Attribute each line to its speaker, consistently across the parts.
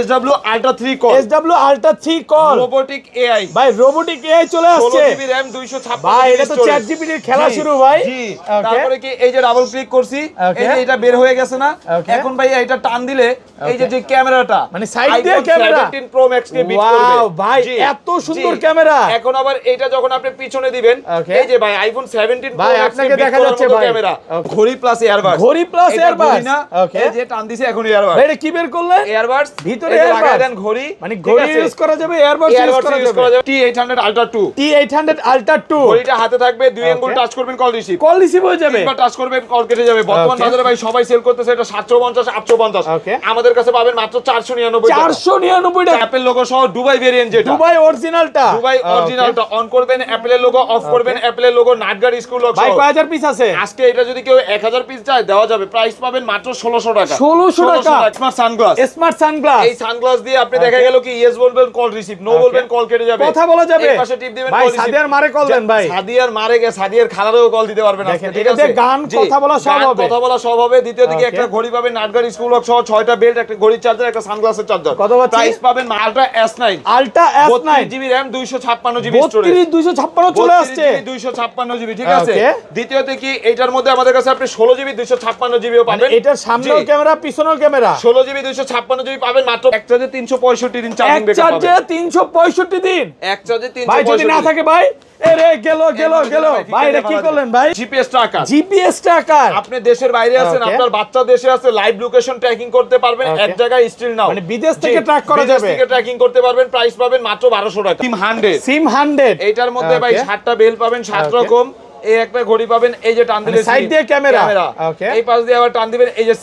Speaker 1: SW Ultra 3 call,
Speaker 2: SW Ultra 3 call
Speaker 1: robotic AI
Speaker 2: ভাই, robotic AI চলে আসছে
Speaker 1: 16 GB RAM 256
Speaker 2: ভাই, এটা তো ChatGPT এর খেলা শুরু ভাই।
Speaker 1: জি, তারপরে কি এই যে ডাবল ক্লিক করছি, এই যে এটা বের হয়ে গেছে না, এখন ভাই এটা টান দিলে এই যে ক্যামেরাটা
Speaker 2: মানে সাইড দিয়ে ক্যামেরা
Speaker 1: 17 Pro Max কে বিট করবে।
Speaker 2: ওয়াও ভাই, এত সুন্দর ক্যামেরা।
Speaker 1: এখন আবার এটা যখন আপনি পিছনে দিবেন, এই যে ভাই আইফোন 17 Pro
Speaker 2: ভাই
Speaker 1: Max
Speaker 2: আপনাকে দেখা যাচ্ছে ভাই
Speaker 1: ক্যামেরা, ঘড়ি প্লাস এয়ারবাডস,
Speaker 2: ঘড়ি প্লাস এয়ারবাডস। ওকে,
Speaker 1: এই যে টান দিছে এখন এয়ারবাডস।
Speaker 2: ভাই এটা কি বের করলে?
Speaker 1: এয়ারবাডস
Speaker 2: ভিতরে
Speaker 1: লাগায় দেন ঘড়ি,
Speaker 2: মানে ঘড়ি ইউজ করা যাবে, এয়ারবাডস ইউজ করা যাবে।
Speaker 1: T800 Ultra 2,
Speaker 2: T800 Ultra 2
Speaker 1: ঘড়িটা হাতে থাকবে, দুই আঙ্গুল টাচ করবেন কল রিসিভ,
Speaker 2: কল রিসিভ হয়ে যাবে,
Speaker 1: একবার টাচ করবেন কল কেটে যাবে। বর্তমান বাজারে ভাই সবাই সেল করতেছে এটা 750 850, আমাদের কাছে পাবেন মাত্র 499 টাকা।
Speaker 2: 499 টাকা,
Speaker 1: অ্যাপল লোগো সহ দুবাই ভেরিয়েন্ট, যেটা
Speaker 2: দুবাই অরিজিনালটা,
Speaker 1: দুবাই অরিজিনালটা অন করবেন, অ্যাপলের লোগো অফ করবেন, অ্যাপলের লোগো নাটগার্ড স্কুল লক
Speaker 2: ভাই কয় হাজার পিস আছে
Speaker 1: আজকে? এটা যদি কেউ 1000 পিস চায় দেওয়া যাবে, প্রাইস পাবেন মাত্র 1600 টাকা।
Speaker 2: 1600 টাকা
Speaker 1: স্মার্ট সানগ্লাস,
Speaker 2: স্মার্ট সানগ্লাস।
Speaker 1: এই সানগ্লাস দিয়ে আপনি দেখা গেল কি ইয়েস বলবেন কল রিসিভ, নো বলবেন কল কেটে যাবে,
Speaker 2: কথা বলা যাবে।
Speaker 1: এই পাশে টিপ দিবেন
Speaker 2: ভাই
Speaker 1: কল রিসিভ।
Speaker 2: সাদিয়ার মারে কল দেন ভাই,
Speaker 1: সাদিয়ার মারে গে সাদিয়ার খালারও কল দিতে পারবেন আজকে, ঠিক আছে?
Speaker 2: গান কথা বলা সব হবে,
Speaker 1: কথা বলা সব হবে। দ্বিতীয় দিকে একটা ঘড়ি পাবেন নাটগার্ড স্কুল লক সহ 6টা বেল্ট, একটা ঘড়ির চার্জার, একটা সানগ্লাসের চার্জার।
Speaker 2: কত পাচ্ছি?
Speaker 1: প্রাইস পাবেন ultra S9,
Speaker 2: ultra S9
Speaker 1: GB RAM 256 GB storage,
Speaker 2: 256 চলে আসছে,
Speaker 1: 256 জিবি, ঠিক আছে? দ্বিতীয়তে কি এটার মধ্যে আমাদের কাছে আপনি 16 জিবি 256 জিবিও পাবেন।
Speaker 2: এটার সামনেও ক্যামেরা পিছনেও ক্যামেরা,
Speaker 1: 16 জিবি 256 জিবি পাবেন মাত্র এক চার্জে 365 দিন চার্জিং
Speaker 2: এক
Speaker 1: ব্যাকআপ
Speaker 2: চার্জে 365 দিন,
Speaker 1: এক চার্জে 365
Speaker 2: ভাই যদি না থাকে ভাই এরে গেল ভাই, এটা কি করলেন ভাই?
Speaker 1: GPS tracker,
Speaker 2: GPS tracker.
Speaker 1: আপনি দেশের বাইরে আছেন, আপনার বাচ্চা দেশে আছে, লাইভ লোকেশন ট্র্যাকিং করতে পারবেন, এক জায়গায় স্টিল নাও,
Speaker 2: মানে বিদেশ থেকে ট্র্যাক করা যাবে,
Speaker 1: বিদেশ থেকে ট্র্যাকিং করতে পারবেন। প্রাইস পাবেন মাত্র 1200 টাকা। সিম 100 এইটার মধ্যে ভাই 7টা বেল পাবেন 7 রকম, এই একটা ঘড়ি পাবেন, এই যে টান দিলে
Speaker 2: সাইড দিয়ে ক্যামেরা,
Speaker 1: এই পাশ দিয়ে আবার টান দিবেন, এই যে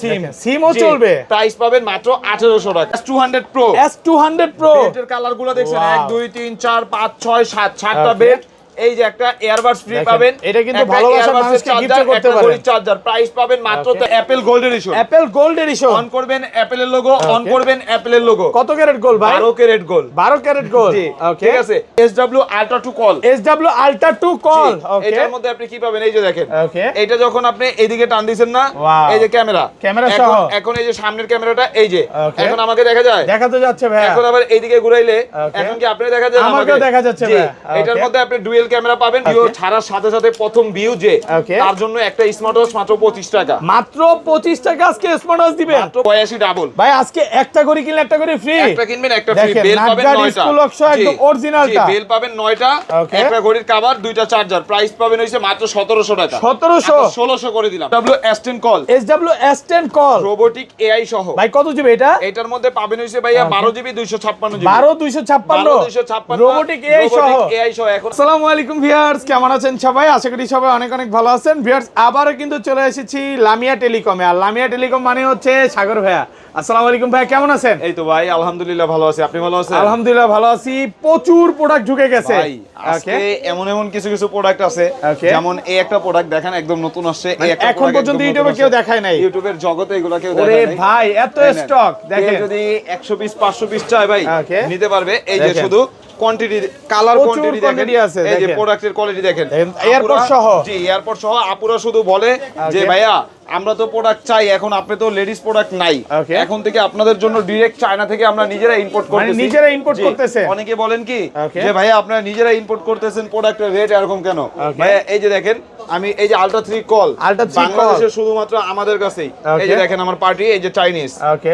Speaker 2: সিমও চলবে।
Speaker 1: প্রাইস পাবেন মাত্র 1800 টাকা। S200 Pro,
Speaker 2: S200 Pro
Speaker 1: বেল্টের কালার গুলো দেখছেন 1 2 3 4 5 6 7 7টা বেল্ট, এই যে একটা এয়ারবাডস ফ্রি পাবেন,
Speaker 2: এটা কিন্তু ভালোবাসার মানুষকে গিফট করতে পারেন।
Speaker 1: চার্জার প্রাইস পাবেন মাত্র Apple gold edition,
Speaker 2: Apple gold edition.
Speaker 1: On করবেন অ্যাপলের লোগো, অন করবেন অ্যাপলের লোগো।
Speaker 2: কত ক্যারেট গোল্ড ভাই?
Speaker 1: 12 carat gold,
Speaker 2: 12 carat gold. Okay,
Speaker 1: ঠিক আছে। SW Ultra 2 call,
Speaker 2: SW Ultra 2 call. Okay,
Speaker 1: এটার মধ্যে আপনি কি পাবেন? এই যে দেখেন,
Speaker 2: ওকে,
Speaker 1: এটা যখন আপনি এদিকে টান দিবেন না, এই যে ক্যামেরা
Speaker 2: সহ,
Speaker 1: এখন এই যে সামনের ক্যামেরাটা, এই যে এখন আমাকে দেখা যায়,
Speaker 2: দেখা তো যাচ্ছে ভাই।
Speaker 1: এখন আবার এইদিকে ঘুরাইলে এখন কি আপনি দেখা যায়,
Speaker 2: আমাকেও দেখা যাচ্ছে ভাই।
Speaker 1: এটার মধ্যে আপনি ডুয়াল ক্যামেরা পাবেন, ভিউ ছাড়ার সাথে সাথে প্রথম ভিউ যে, তার জন্য একটা স্মার্ট ওয়াচ মাত্র 25 টাকা,
Speaker 2: মাত্র 25 টাকা আজকে স্মার্ট ওয়াচ দিবেন,
Speaker 1: মাত্র 82 ডাবল।
Speaker 2: ভাই আজকে একটা ঘড়ি কিনলে একটা ঘড়ি ফ্রি,
Speaker 1: একটা কিনবেন একটা ফ্রি, বেল পাবেন 9টা,
Speaker 2: একদম অরিজিনালটা,
Speaker 1: বেল পাবেন 9টা, একটা ঘড়ির কভার, 2টা চার্জার, প্রাইস পাবেন হইছে মাত্র 1700 টাকা। 1700 করে দিলাম। SW S10 call,
Speaker 2: SW S10 call,
Speaker 1: robotic AI সহ।
Speaker 2: ভাই কত জিবি এটা?
Speaker 1: এটার মধ্যে পাবেন হইছে ভাইয়া 12 জিবি 256 জিবি,
Speaker 2: 12 256 রোবোটিক AI সহ।
Speaker 1: এখন
Speaker 2: আসসালামু আলাইকুম ভিউয়ার্স, কেমন আছেন সবাই? আশা করি সবাই অনেক অনেক ভালো আছেন। ভিউয়ার্স আবারও কিন্তু চলে এসেছি লামিয়া টেলিকমে, আর লামিয়া টেলিকম মানে হচ্ছে সাগর ভাইয়া। আসসালামু আলাইকুম ভাই, কেমন আছেন?
Speaker 1: এই তো ভাই আলহামদুলিল্লাহ ভালো আছি, আপনি ভালো আছেন?
Speaker 2: আলহামদুলিল্লাহ ভালো আছি। প্রচুর প্রোডাক্ট ঢুকে গেছে
Speaker 1: ভাই, আজকে এমন কিছু প্রোডাক্ট আছে, যেমন এই একটা প্রোডাক্ট দেখেন একদম নতুন আসছে, এই একটা
Speaker 2: এখন পর্যন্ত ইউটিউবে কেউ দেখায় নাই,
Speaker 1: ইউটিউবের জগতে এগুলা কেউ দেখায়
Speaker 2: ওরে
Speaker 1: নাই
Speaker 2: ভাই, এত স্টক দেখেন।
Speaker 1: যদি 100 পিস 500 পিস চায় ভাই নিতে পারবে। এই যে শুধু কোয়ান্টিটি, কালার কোয়ান্টিটি দেখেন, এই যে প্রোডাক্টের কোয়ালিটি দেখেন,
Speaker 2: এয়ারপোর্ট সহ,
Speaker 1: জি এয়ারপোর্ট সহ। আপুরা শুধু বলে যে ভাইয়া আমরা তো প্রোডাক্ট চাই, এখন আপনি তো লেডিস প্রোডাক্ট নাই, এখন থেকে আপনাদের জন্য ডাইরেক্ট চায়না থেকে আমরা নিজেরা ইম্পোর্ট করতেছি,
Speaker 2: মানে নিজেরা ইম্পোর্ট করতেছেন।
Speaker 1: অনেকে বলেন কি যে ভাইয়া আপনারা নিজেরা ইম্পোর্ট করতেছেন, প্রোডাক্টের রেট এরকম কেন? ভাইয়া এই যে দেখেন, আমি এই যে Ultra 3 কল, বাংলাদেশে শুধুমাত্র আমাদের কাছেই। এই যে দেখেন আমার পার্টি, এই যে চাইনিজ,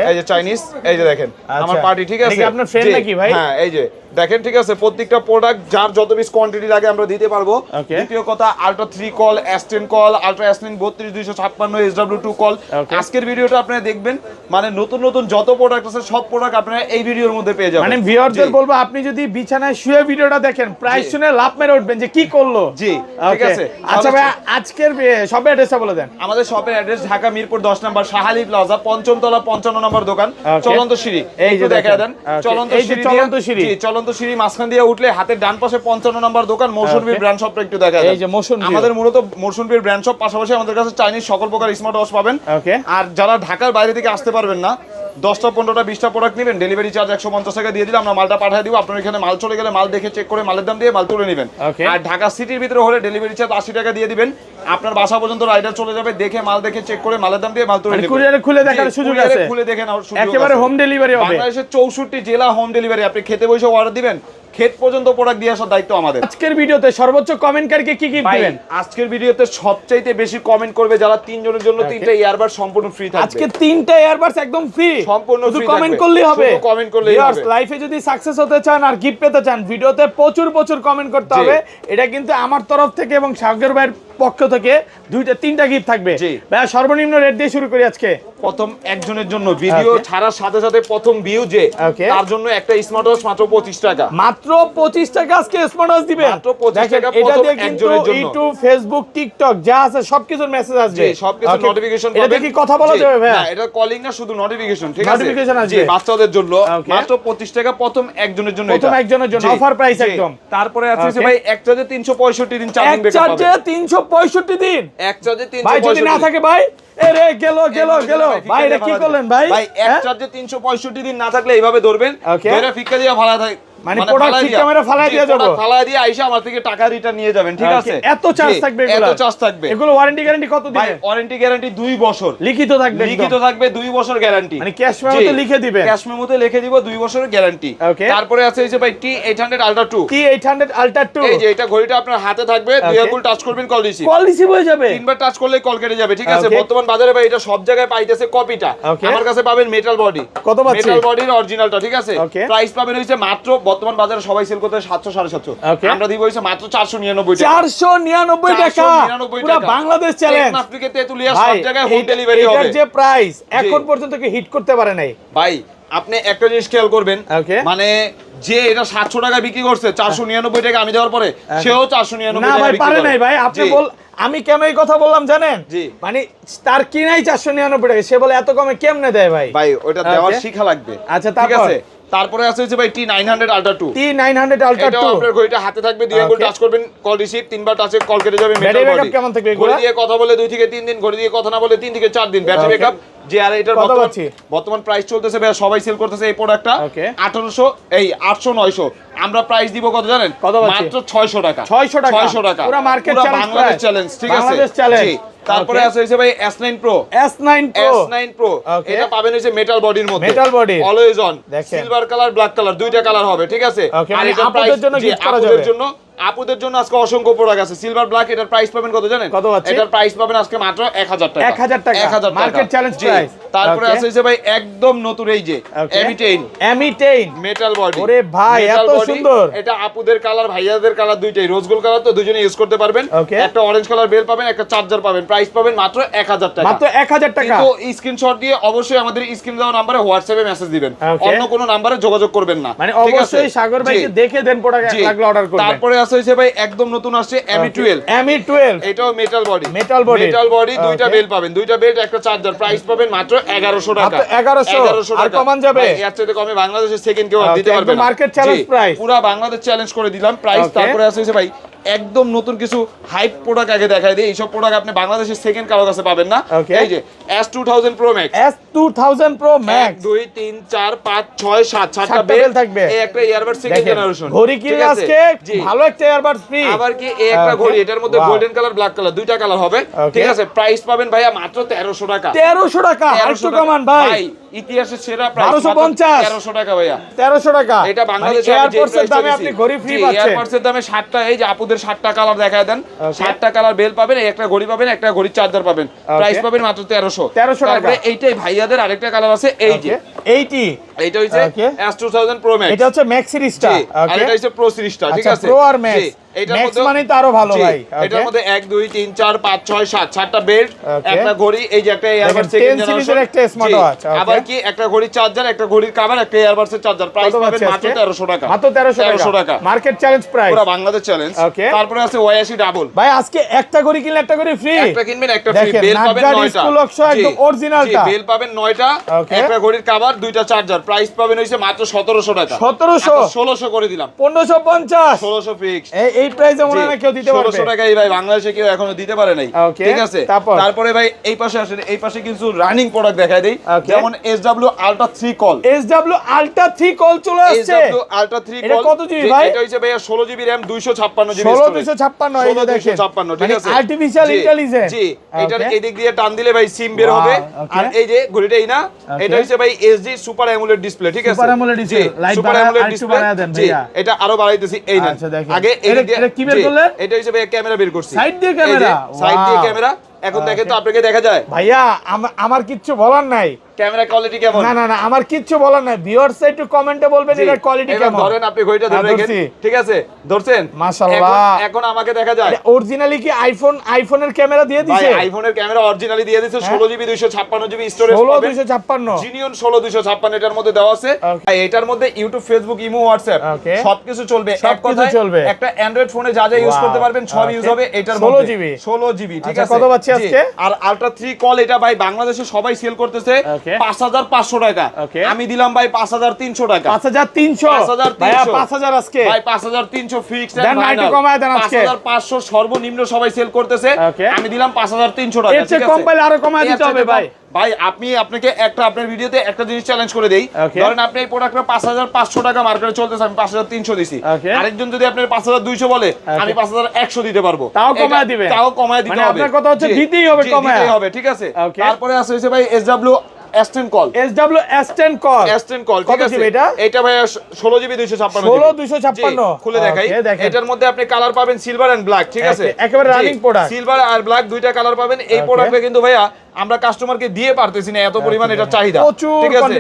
Speaker 1: এই যে চাইনিজ, এই যে দেখেন আমার পার্টি, ঠিক আছে?
Speaker 2: আপনার ফ্রেন্ড নাকি ভাই?
Speaker 1: হ্যাঁ, এই যে দেখেন, ঠিক আছে? প্রত্যেকটা প্রোডাক্ট যার যত পিস কোয়ান্টিটি লাগে আমরা দিতে পারবো। দ্বিতীয় কথা, Ultra 3 call, S10 call, Ultra S9 32 256, SW2 call. আজকের ভিডিওটা আপনারা দেখবেন, মানে নতুন নতুন যত প্রোডাক্ট আছে সব প্রোডাক্ট আপনারা এই ভিডিওর মধ্যে পেয়ে যাবেন।
Speaker 2: মানে ভিউয়ারদের বলবো, আপনি যদি বিছানায় শুয়ে ভিডিওটা দেখেন, প্রাইস শুনে লাভ মেরে উঠবেন যে কি করলো।
Speaker 1: জি, ঠিক আছে।
Speaker 2: আচ্ছা ভাই, আজকের শপের অ্যাড্রেসটা বলে দেন।
Speaker 1: আমাদের শপের অ্যাড্রেস ঢাকা মিরপুর 10 নম্বর শাহালি প্লাজা, 55 তলা 55 নম্বর দোকান, চলন্ত সিঁড়ি। এই যে দেখায় দেন, চলন্ত সিঁড়ি, চলন্ত সিঁড়ি মাঝখান দিয়ে উঠলে হাতের ডান পাশে 55 নম্বর দোকান, মৌসুমীর ব্র্যান্ড শপটা একটু দেখায় দেন।
Speaker 2: এই যে
Speaker 1: আমাদের মূলত মৌসুমীর ব্র্যান্ড শপ, পাশাপাশি আমাদের কাছে চাইনিজ সকল প্রকার স্মার্ট ওয়াচ পাবেন। আর যারা ঢাকার বাইরে থেকে আসতে পারবেন না, 10টা 15টা 20টা প্রোডাক্ট নেবেন, ডেলিভারি চার্জ 150 টাকা দিয়ে দিলে আমরা মালটা পাঠিয়ে দিব। আপনার এখানে মাল চলে গেলে মাল দেখে চেক করে মালের দাম দিয়ে মাল তুলে নেবেন। আর ঢাকা সিটির ভিতরে হলে ডেলিভারি চার্জ 80 টাকা দিয়ে দিবেন, আপনার বাসা পর্যন্ত রাইডার চলে যাবে, দেখে মাল দেখে চেক করে মালের দাম দিয়ে মাল তুলে নেবেন।
Speaker 2: কুরিয়ারে খুলে দেখার সুযোগ আছে,
Speaker 1: খুলে দেখে নাও সুযোগ আছে,
Speaker 2: একেবারে হোম ডেলিভারি হবে।
Speaker 1: বাংলাদেশের 64 জেলা হোম ডেলিভারি, আপনি খেতে বসে অর্ডার দিবেন, ক্ষেত পর্যন্ত প্রোডাক্ট দিয়ে আসার দায়িত্ব আমাদের।
Speaker 2: আজকের ভিডিওতে সর্বোচ্চ কমেন্টকারীকে কি গিফট দিবেন?
Speaker 1: আজকের ভিডিওতে সবচাইতে বেশি কমেন্ট করবে যারা 3 জনের জন্য 3টা ইয়ারবাড সম্পূর্ণ ফ্রি থাকবে।
Speaker 2: আজকে 3টা ইয়ারবাডস একদম ফ্রি,
Speaker 1: সম্পূর্ণ ফ্রি,
Speaker 2: কমেন্ট করলেই হবে,
Speaker 1: শুধু কমেন্ট করলেই হবে।
Speaker 2: ভিউয়ার্স লাইফে যদি সাকসেস হতে চান আর গিফট পেতে চান, ভিডিওতে প্রচুর প্রচুর কমেন্ট করতে হবে। এটা কিন্তু আমার তরফ থেকে এবং সাগর ভাইয়ের পক্ষ থেকে 2-3টা গিফট থাকবে। ভাই সর্বনিম্ন রেট দিয়ে শুরু করি আজকে।
Speaker 1: প্রথম একজনের জন্য ভিডিও ছাড়ার সাথে সাথে প্রথম ভিউ যে তার জন্য একটা স্মার্ট ওয়াচ মাত্র 25 টাকা,
Speaker 2: মাত্র 25 টাকা আজকে স্মার্ট ওয়াচ দিবেন।
Speaker 1: মাত্র 25 টাকা
Speaker 2: এটা
Speaker 1: প্রথম
Speaker 2: দিয়ে কিন্তু
Speaker 1: একজনের জন্য
Speaker 2: ইউটিউব, ফেসবুক, টিকটক যা আছে সবকিছুর মেসেজ আসবে,
Speaker 1: সবকিছু নোটিফিকেশন পাবেন।
Speaker 2: এটা কি কথা বলা যাবে ভাই?
Speaker 1: না, এটা কলিং না, শুধু নোটিফিকেশন, ঠিক আছে?
Speaker 2: নোটিফিকেশন আসবে
Speaker 1: জি, বাচ্চাদের জন্য মাত্র 25 টাকা প্রথম একজনের জন্য,
Speaker 2: প্রথম একজনের জন্য অফার প্রাইস একদম।
Speaker 1: তারপরে আছে ভাই এক চার্জে 365 দিন চার্জিং ব্যাকআপ পাবেন।
Speaker 2: এক চার্জে 365 দিন,
Speaker 1: এক চার্জে 365
Speaker 2: ভাই যদি না থাকে ভাই এরে গেল ভাই, এটা কি করলেন ভাই?
Speaker 1: ভাই এক চার্জে 365 দিন না থাকলে এইভাবে ধরবেন, ধরে ফিক্কা দিয়ে ফালা থাকে,
Speaker 2: মানে প্রোডাক্ট ঠিক ক্যামেরা ফালাই দিয়ে যাব,
Speaker 1: ফালাই দিয়ে আইসা আমার থেকে টাকা রিটার্ন নিয়ে যাবেন, ঠিক আছে?
Speaker 2: এত চার্জ থাকবে,
Speaker 1: এত চার্জ থাকবে।
Speaker 2: এগুলো ওয়ারেন্টি গ্যারান্টি কত দিন?
Speaker 1: ভাই ওয়ারেন্টি গ্যারান্টি 2 বছর
Speaker 2: লিখিত থাকবে,
Speaker 1: লিখিত থাকবে 2 বছর গ্যারান্টি,
Speaker 2: মানে ক্যাশ মেমোতে লিখে দিবেন,
Speaker 1: ক্যাশ মেমোতে লিখে দিব 2 বছরের গ্যারান্টি। তারপরে আছে এই যে ভাই T800 Ultra 2,
Speaker 2: T800 Ultra 2,
Speaker 1: এই যে এটা ঘড়িটা আপনার হাতে থাকবে, দুই আঙ্গুল টাচ করবেন, কল রিসিভ
Speaker 2: হয়ে যাবে,
Speaker 1: 3বার টাচ করলে কল কেটে যাবে, ঠিক আছে? বর্তমান বাজারে ভাই এটা সব জায়গায় পাইতেছে কপিটা, আমার কাছে পাবেন মেটাল বডি,
Speaker 2: কত পাচ্ছেন?
Speaker 1: মেটাল বডির অরিজিনালটা, ঠিক আছে? প্রাইস পাবেন হইছে মাত্র, বর্তমান বাজারে সবাই সেল করতে 700-750, আমরা দিব হইছে মাত্র 499 টাকা,
Speaker 2: 499 টাকা, পুরো বাংলাদেশ চ্যালেঞ্জ,
Speaker 1: আফ্রিকা তেতুলিয়া সব জায়গায় হোম ডেলিভারি হবে।
Speaker 2: এটার যে প্রাইস এখন পর্যন্ত কি হিট করতে পারে নাই
Speaker 1: ভাই। আপনি একটা জিনিস খেয়াল করবেন, মানে যে এটা 700 টাকা বিক্রি করছে, 499 টাকা আমি দেওয়ার পরে সেও 499
Speaker 2: না
Speaker 1: টাকা
Speaker 2: ভাই
Speaker 1: বিক্রি
Speaker 2: পারে
Speaker 1: করে।
Speaker 2: নাই ভাই, আপনি বল, আমি কেন এই কথা বললাম জানেন? মানে তার কিনাই 499 টাকা, সে বলে এত কমে কেমনে দেয় ভাই?
Speaker 1: ভাই ওটা দেওয়ার শিখা লাগবে।
Speaker 2: আচ্ছা
Speaker 1: ঠিক আছে, তারপরে আছে হচ্ছে ভাই T900 Ultra 2,
Speaker 2: T900 Ultra 2,
Speaker 1: এটা আপনার ঘড়িটা হাতে থাকবে, দুই আঙ্গুল টাচ করবেন, কল রিসিভ, 3বার টাচে কল কেটে যাবে, মেটাল বডি।
Speaker 2: কেমন থাকবে এগুলো?
Speaker 1: ঘড়ি দিয়ে কথা বলে 2 থেকে 3 দিন, ঘড়ি দিয়ে কথা না বলে 3 থেকে 4 দিন ব্যাটারি ব্যাকআপ। যে আর এটার বর্তমান প্রাইস চলতেছে ভাই, সবাই সেল করতেছে এই প্রোডাক্টটা 800 900, আমরা প্রাইস দিব কত জানেন? মাত্র 600 টাকা, 600 টাকা, পুরো মার্কেট চ্যালেঞ্জ, ঠিক আছে? জি। তারপরে আছে হইছে ভাই S9 Pro, S9 Pro, এটা পাবেন হইছে মেটাল বডির মধ্যে, metal body, always on, silver colour, black colour, দুইটা কালার হবে, ঠিক আছে? আর এটা প্রাইস আপুদের জন্য আজকে অসংখ্য প্রোডাক্ট আছে, সিলভার ব্ল্যাক, এটার প্রাইস পাবেন কত জানেন? এটার প্রাইস পাবেন আজকে মাত্র 1000 টাকা,
Speaker 2: 1000 টাকা, মার্কেট চ্যালেঞ্জ প্রাইস।
Speaker 1: তারপরে আছে হইছে ভাই একদম নতুন এই যে M10 মেটাল বডি,
Speaker 2: ওরে ভাই এত সুন্দর,
Speaker 1: এটা আপুদের কালার, ভাইয়াদের কালার দুইটাই, রোজ গোল্ড কালার, তো দুইজনে ইউজ করতে পারবেন। একটা অরেঞ্জ কালার বেল পাবেন, একটা চার্জার পাবেন, প্রাইস পাবেন মাত্র 1000 টাকা,
Speaker 2: মাত্র 1000 টাকা।
Speaker 1: কিন্তু স্ক্রিনশট দিয়ে অবশ্যই আমাদের স্ক্রিন দেওয়া নম্বরে হোয়াটসঅ্যাপে মেসেজ দিবেন, অন্য কোনো নম্বরে যোগাযোগ করবেন না,
Speaker 2: মানে অবশ্যই সাগর ভাইকে দেখে দেন প্রোডাক্ট লাগলে অর্ডার করবেন।
Speaker 1: তারপরে আছে হইছে ভাই একদম নতুন আসছে ME12, এটাও মেটাল বডি, দুইটা বেল পাবেন, দুইটা বেল্ট, একটা চার্জার, প্রাইস পাবেন মাত্র 1100 টাকা,
Speaker 2: 1100 আর কমান যাবে,
Speaker 1: এর চাইতে কমে বাংলাদেশের সেকেন্ড কেউ দিতে পারবে না,
Speaker 2: মার্কেট চ্যালেঞ্জ প্রাইস,
Speaker 1: পুরো বাংলাদেশ চ্যালেঞ্জ করে দিলাম প্রাইস। তারপরে আছে হইছে ভাই একদম নতুন কিছু হাইপ প্রোডাক্ট আগে দেখাই দিই, এইসব প্রোডাক্ট আপনি বাংলাদেশের সেকেন্ড কারো কাছে পাবেন না। এই যে S2000 Pro Max,
Speaker 2: S2000 Pro Max,
Speaker 1: 1 2 3 4 5 6 7 7টা bell থাকবে, এই একটা ইয়ারবাড সেকেন্ড জেনারেশন,
Speaker 2: ঘড়ি কিনলে আজকে ভালো একটা ইয়ারবাড ফ্রি,
Speaker 1: আবার কি এই একটা ঘড়ি, এটার মধ্যে গোল্ডেন কালার, ব্ল্যাক কালার, দুইটা কালার হবে, ঠিক আছে? প্রাইস পাবেন ভাইয়া মাত্র 1300 টাকা,
Speaker 2: 1300 টাকা, আরেকটু কমান ভাই,
Speaker 1: ইতিহাসের সেরা প্রাইস
Speaker 2: 1250,
Speaker 1: 1300 টাকা ভাইয়া,
Speaker 2: 1300 টাকা,
Speaker 1: এটা বাংলাদেশে
Speaker 2: এয়ারপোর্টের দামে আপনি ঘড়ি ফ্রি পাচ্ছেন,
Speaker 1: এয়ারপোর্টের দামে 60টা, এই যে আপুদের 60টা কালার দেখায় দেন, 60টা কালার বেল পাবেন, এই একটা ঘড়ি পাবেন, একটা ঘড়ির চার্জার পাবেন, প্রাইস পাবেন মাত্র 1300 টাকা। তারপরে এইটাই ভাইয়াদের আরেকটা কালার আছে, এই যে এইটা হচ্ছে S2000 Pro Max,
Speaker 2: এটা হচ্ছে ম্যাক্স সিরিজটা,
Speaker 1: আর এটা হচ্ছে প্রো সিরিজটা, ঠিক আছে?
Speaker 2: প্রো আর ম্যাক্স, ম্যাক্স মানে তো আরো ভালো ভাই,
Speaker 1: এটার মধ্যে 1 2 3 4 5 6 7 7টা বেল্ট, একটা ঘড়ি, এই যে একটা এয়ারবাড সেকেন্ড জেনারেশন,
Speaker 2: একটা স্মার্ট ওয়াচ,
Speaker 1: আবার কি একটা ঘড়ির চার্জার, একটা ঘড়ির কভার, একটা এয়ারবাডসের চার্জার, প্রাইস পাবেন মাত্র 1300 টাকা,
Speaker 2: মাত্র 1300 টাকা, মার্কেট চ্যালেঞ্জ প্রাইস,
Speaker 1: পুরো বাংলাদেশ চ্যালেঞ্জ। তারপরে আছে Y80 ডাবল,
Speaker 2: ভাই আজকে একটা ঘড়ি কিনলে একটা ঘড়ি ফ্রি,
Speaker 1: একটা কিনবেন একটা ফ্রি, বেল পাবেন 9টা,
Speaker 2: একদম অরিজিনালটা,
Speaker 1: বেল পাবেন 9টা, একটা ঘড়ির কভার, দুইটা চার্জার, প্রাইস পাবেন হইছে মাত্র 1700 টাকা। 1600 করে দিলাম।
Speaker 2: 1550
Speaker 1: 1600 ফিক্স।
Speaker 2: এই প্রাইসে মনে হয় কেউ দিতে পারবে।
Speaker 1: 1600 টাকায় ভাই বাংলাদেশে কেউ এখনো দিতে পারে নাই। ঠিক আছে, তারপরে ভাই এই পাশে আসেন, এই পাশে কিছু রানিং প্রোডাক্ট দেখাই দেই, যেমন SW Ultra 3 call.
Speaker 2: SW Ultra 3 call চলে আসছে।
Speaker 1: SW Ultra 3 কল,
Speaker 2: এটা কত জিবি ভাই?
Speaker 1: এটা হইছে ভাই 16 জিবি RAM 256 জিবি
Speaker 2: 1656 এই যে দেখেন
Speaker 1: 256, ঠিক আছে,
Speaker 2: আর্টিফিশিয়াল ইন্টেলিজেন্স।
Speaker 1: জি, এটার এদিক দিয়ে টান দিলে ভাই সিম বের হবে। আর এই যে ঘড়িটা এই না, এটা হইছে ভাই SD সুপার অ্যামোলেড ডিসপ্লে, ঠিক আছে,
Speaker 2: super AMOLED display, light
Speaker 1: super AMOLED display. জি, এটা আরো বাড়াইতেছি, এই না আগে
Speaker 2: এটা কি বের করলে?
Speaker 1: এটা হইছে ভাই ক্যামেরা বের করছি,
Speaker 2: সাইড দিয়ে ক্যামেরা,
Speaker 1: সাইড দিয়ে ক্যামেরা। এখন দেখেন তো আপনাকে দেখা যায়
Speaker 2: ভাইয়া, আমার কিচ্ছু বলার নাই।
Speaker 1: ক্যামেরা কোয়ালিটি কেমন?
Speaker 2: না আমার কিচ্ছু বলার নাই। ভিউয়ার্স একটু কমেন্টে বলবেন এর কোয়ালিটি কেমন।
Speaker 1: ধরেন আপনি ঘড়িটা ধরে রাখেন, ঠিক আছে, ধরছেন,
Speaker 2: মাশাআল্লাহ।
Speaker 1: এখন আমাকে দেখা যায়
Speaker 2: অরিজিনালি কি আইফোনের ক্যামেরা দিয়ে দিয়েছে?
Speaker 1: ভাই আইফোনের ক্যামেরা অরিজিনালি দিয়ে দিয়েছে। 16 জিবি 256 জিবি স্টোরেজ পাবেন।
Speaker 2: 16256
Speaker 1: জিনিয়ন 16256 এটার মধ্যে দেওয়া আছে। ভাই এটার মধ্যে ইউটিউব, ফেসবুক, ইমো, হোয়াটসঅ্যাপ সবকিছু চলবে। এক কথায় একটা অ্যান্ড্রয়েড ফোনে যা যা ইউজ করতে পারবেন সব ইউজ হবে এটার মধ্যে। 16 জিবি, ঠিক আছে।
Speaker 2: কত পাচ্ছি আজকে?
Speaker 1: আর আলট্রা 3 কল এটা ভাই বাংলাদেশে সবাই সেল করতেছে 5500 টাকা। আমি দিলাম ভাই 5300 টাকা।
Speaker 2: 5300 ভাইয়া, 5000 আজকে
Speaker 1: ভাই 5300 ফিক্স এন্ড
Speaker 2: দেন, একটু কমায় দেন আজকে।
Speaker 1: 5500 সর্বনিম্ন সবাই সেল করতেছে, আমি দিলাম 5300 টাকা।
Speaker 2: এর চেয়ে কম পাইলে আরো কমায় দিতে হবে ভাই।
Speaker 1: ভাই আপনাকে আপনার ভিডিওতে একটা জিনিস চ্যালেঞ্জ করে দেই, ধরেন আপনি এই প্রোডাক্টটা 5500 টাকা মার্কেটে চলতেছে, আমি 5300 দিছি। আরেকজন যদি আপনার 5200 বলে, আমি 5100 দিতে পারবো,
Speaker 2: তাও কমায় দিবে,
Speaker 1: তাও কমায় দিতে হবে।
Speaker 2: আপনার কথা হচ্ছে দিতেই হবে, কমায়
Speaker 1: দিতেই হবে, ঠিক আছে। তারপরে আছে হইছে ভাই SW S10 call.
Speaker 2: SW S10 call,
Speaker 1: S10 call, ঠিক আছে। এটা ভাই 16 জিবি 256
Speaker 2: 16256
Speaker 1: খুলে দেখাই। এটার মধ্যে আপনি কালার পাবেন সিলভার এন্ড ব্ল্যাক, ঠিক আছে,
Speaker 2: একেবারে রানিং প্রোডাক্ট।
Speaker 1: সিলভার আর ব্ল্যাক দুইটা কালার পাবেন। এই প্রোডাক্টে কিন্তু ভাইয়া আমরা কাস্টমারকে দিয়ে পারতেছি না, এত পরিমাণ এটা চাহিদা, ঠিক আছে।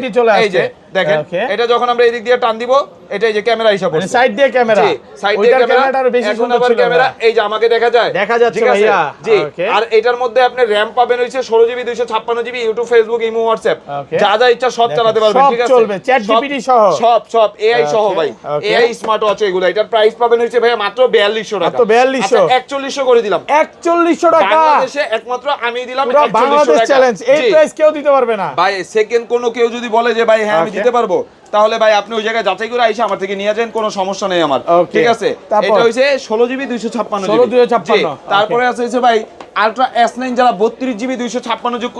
Speaker 1: এই যে দেখেন, এটা যখন আমরা এদিক দিয়ে টান দিব, এটা এই যে ক্যামেরা হিসাব করছে,
Speaker 2: সাইড দিয়ে ক্যামেরা,
Speaker 1: সাইড দিয়ে ক্যামেরাটা আরো বেশি সুন্দর ছিল। ক্যামেরা এই যে আমাকে দেখা যাচ্ছে ভাইয়া, জি। আর এটার মধ্যে আপনি র‍্যাম পাবেন হইছে 16 GB 256 GB, YouTube, Facebook, imo, WhatsApp যা যা ইচ্ছা সব চালাতে পারবেন, ঠিক আছে,
Speaker 2: চলবে, চ্যাট জিপিটি সহ
Speaker 1: সব এআই সহ ভাই, এআই স্মার্ট ওয়াচ এগুলো। এটার প্রাইস পাবেন হইছে ভাইয়া মাত্র 4200 টাকা।
Speaker 2: 4200,
Speaker 1: 4100 করে দিলাম।
Speaker 2: 4100 টাকা
Speaker 1: বাংলাদেশে একমাত্র আমি দিলাম 4100 টাকা।
Speaker 2: চ্যালেঞ্জ, এই প্রাইস কেউ দিতে পারবে না
Speaker 1: ভাই। সেকেন্ড কোনো কেউ যদি বলে যে ভাই হ্যাঁ আমি দিতে পারবো, তাহলে ভাই আপনি ওই জায়গায় যাচাই করে আইসা আমার থেকে নিয়ে যান, কোনো সমস্যা নেই আমার, ঠিক আছে। এটা হইছে 16 জিবি 256 জিবি। তারপরে আছে হইছে ভাই আলট্রা S9 যারা 32 জিবি 256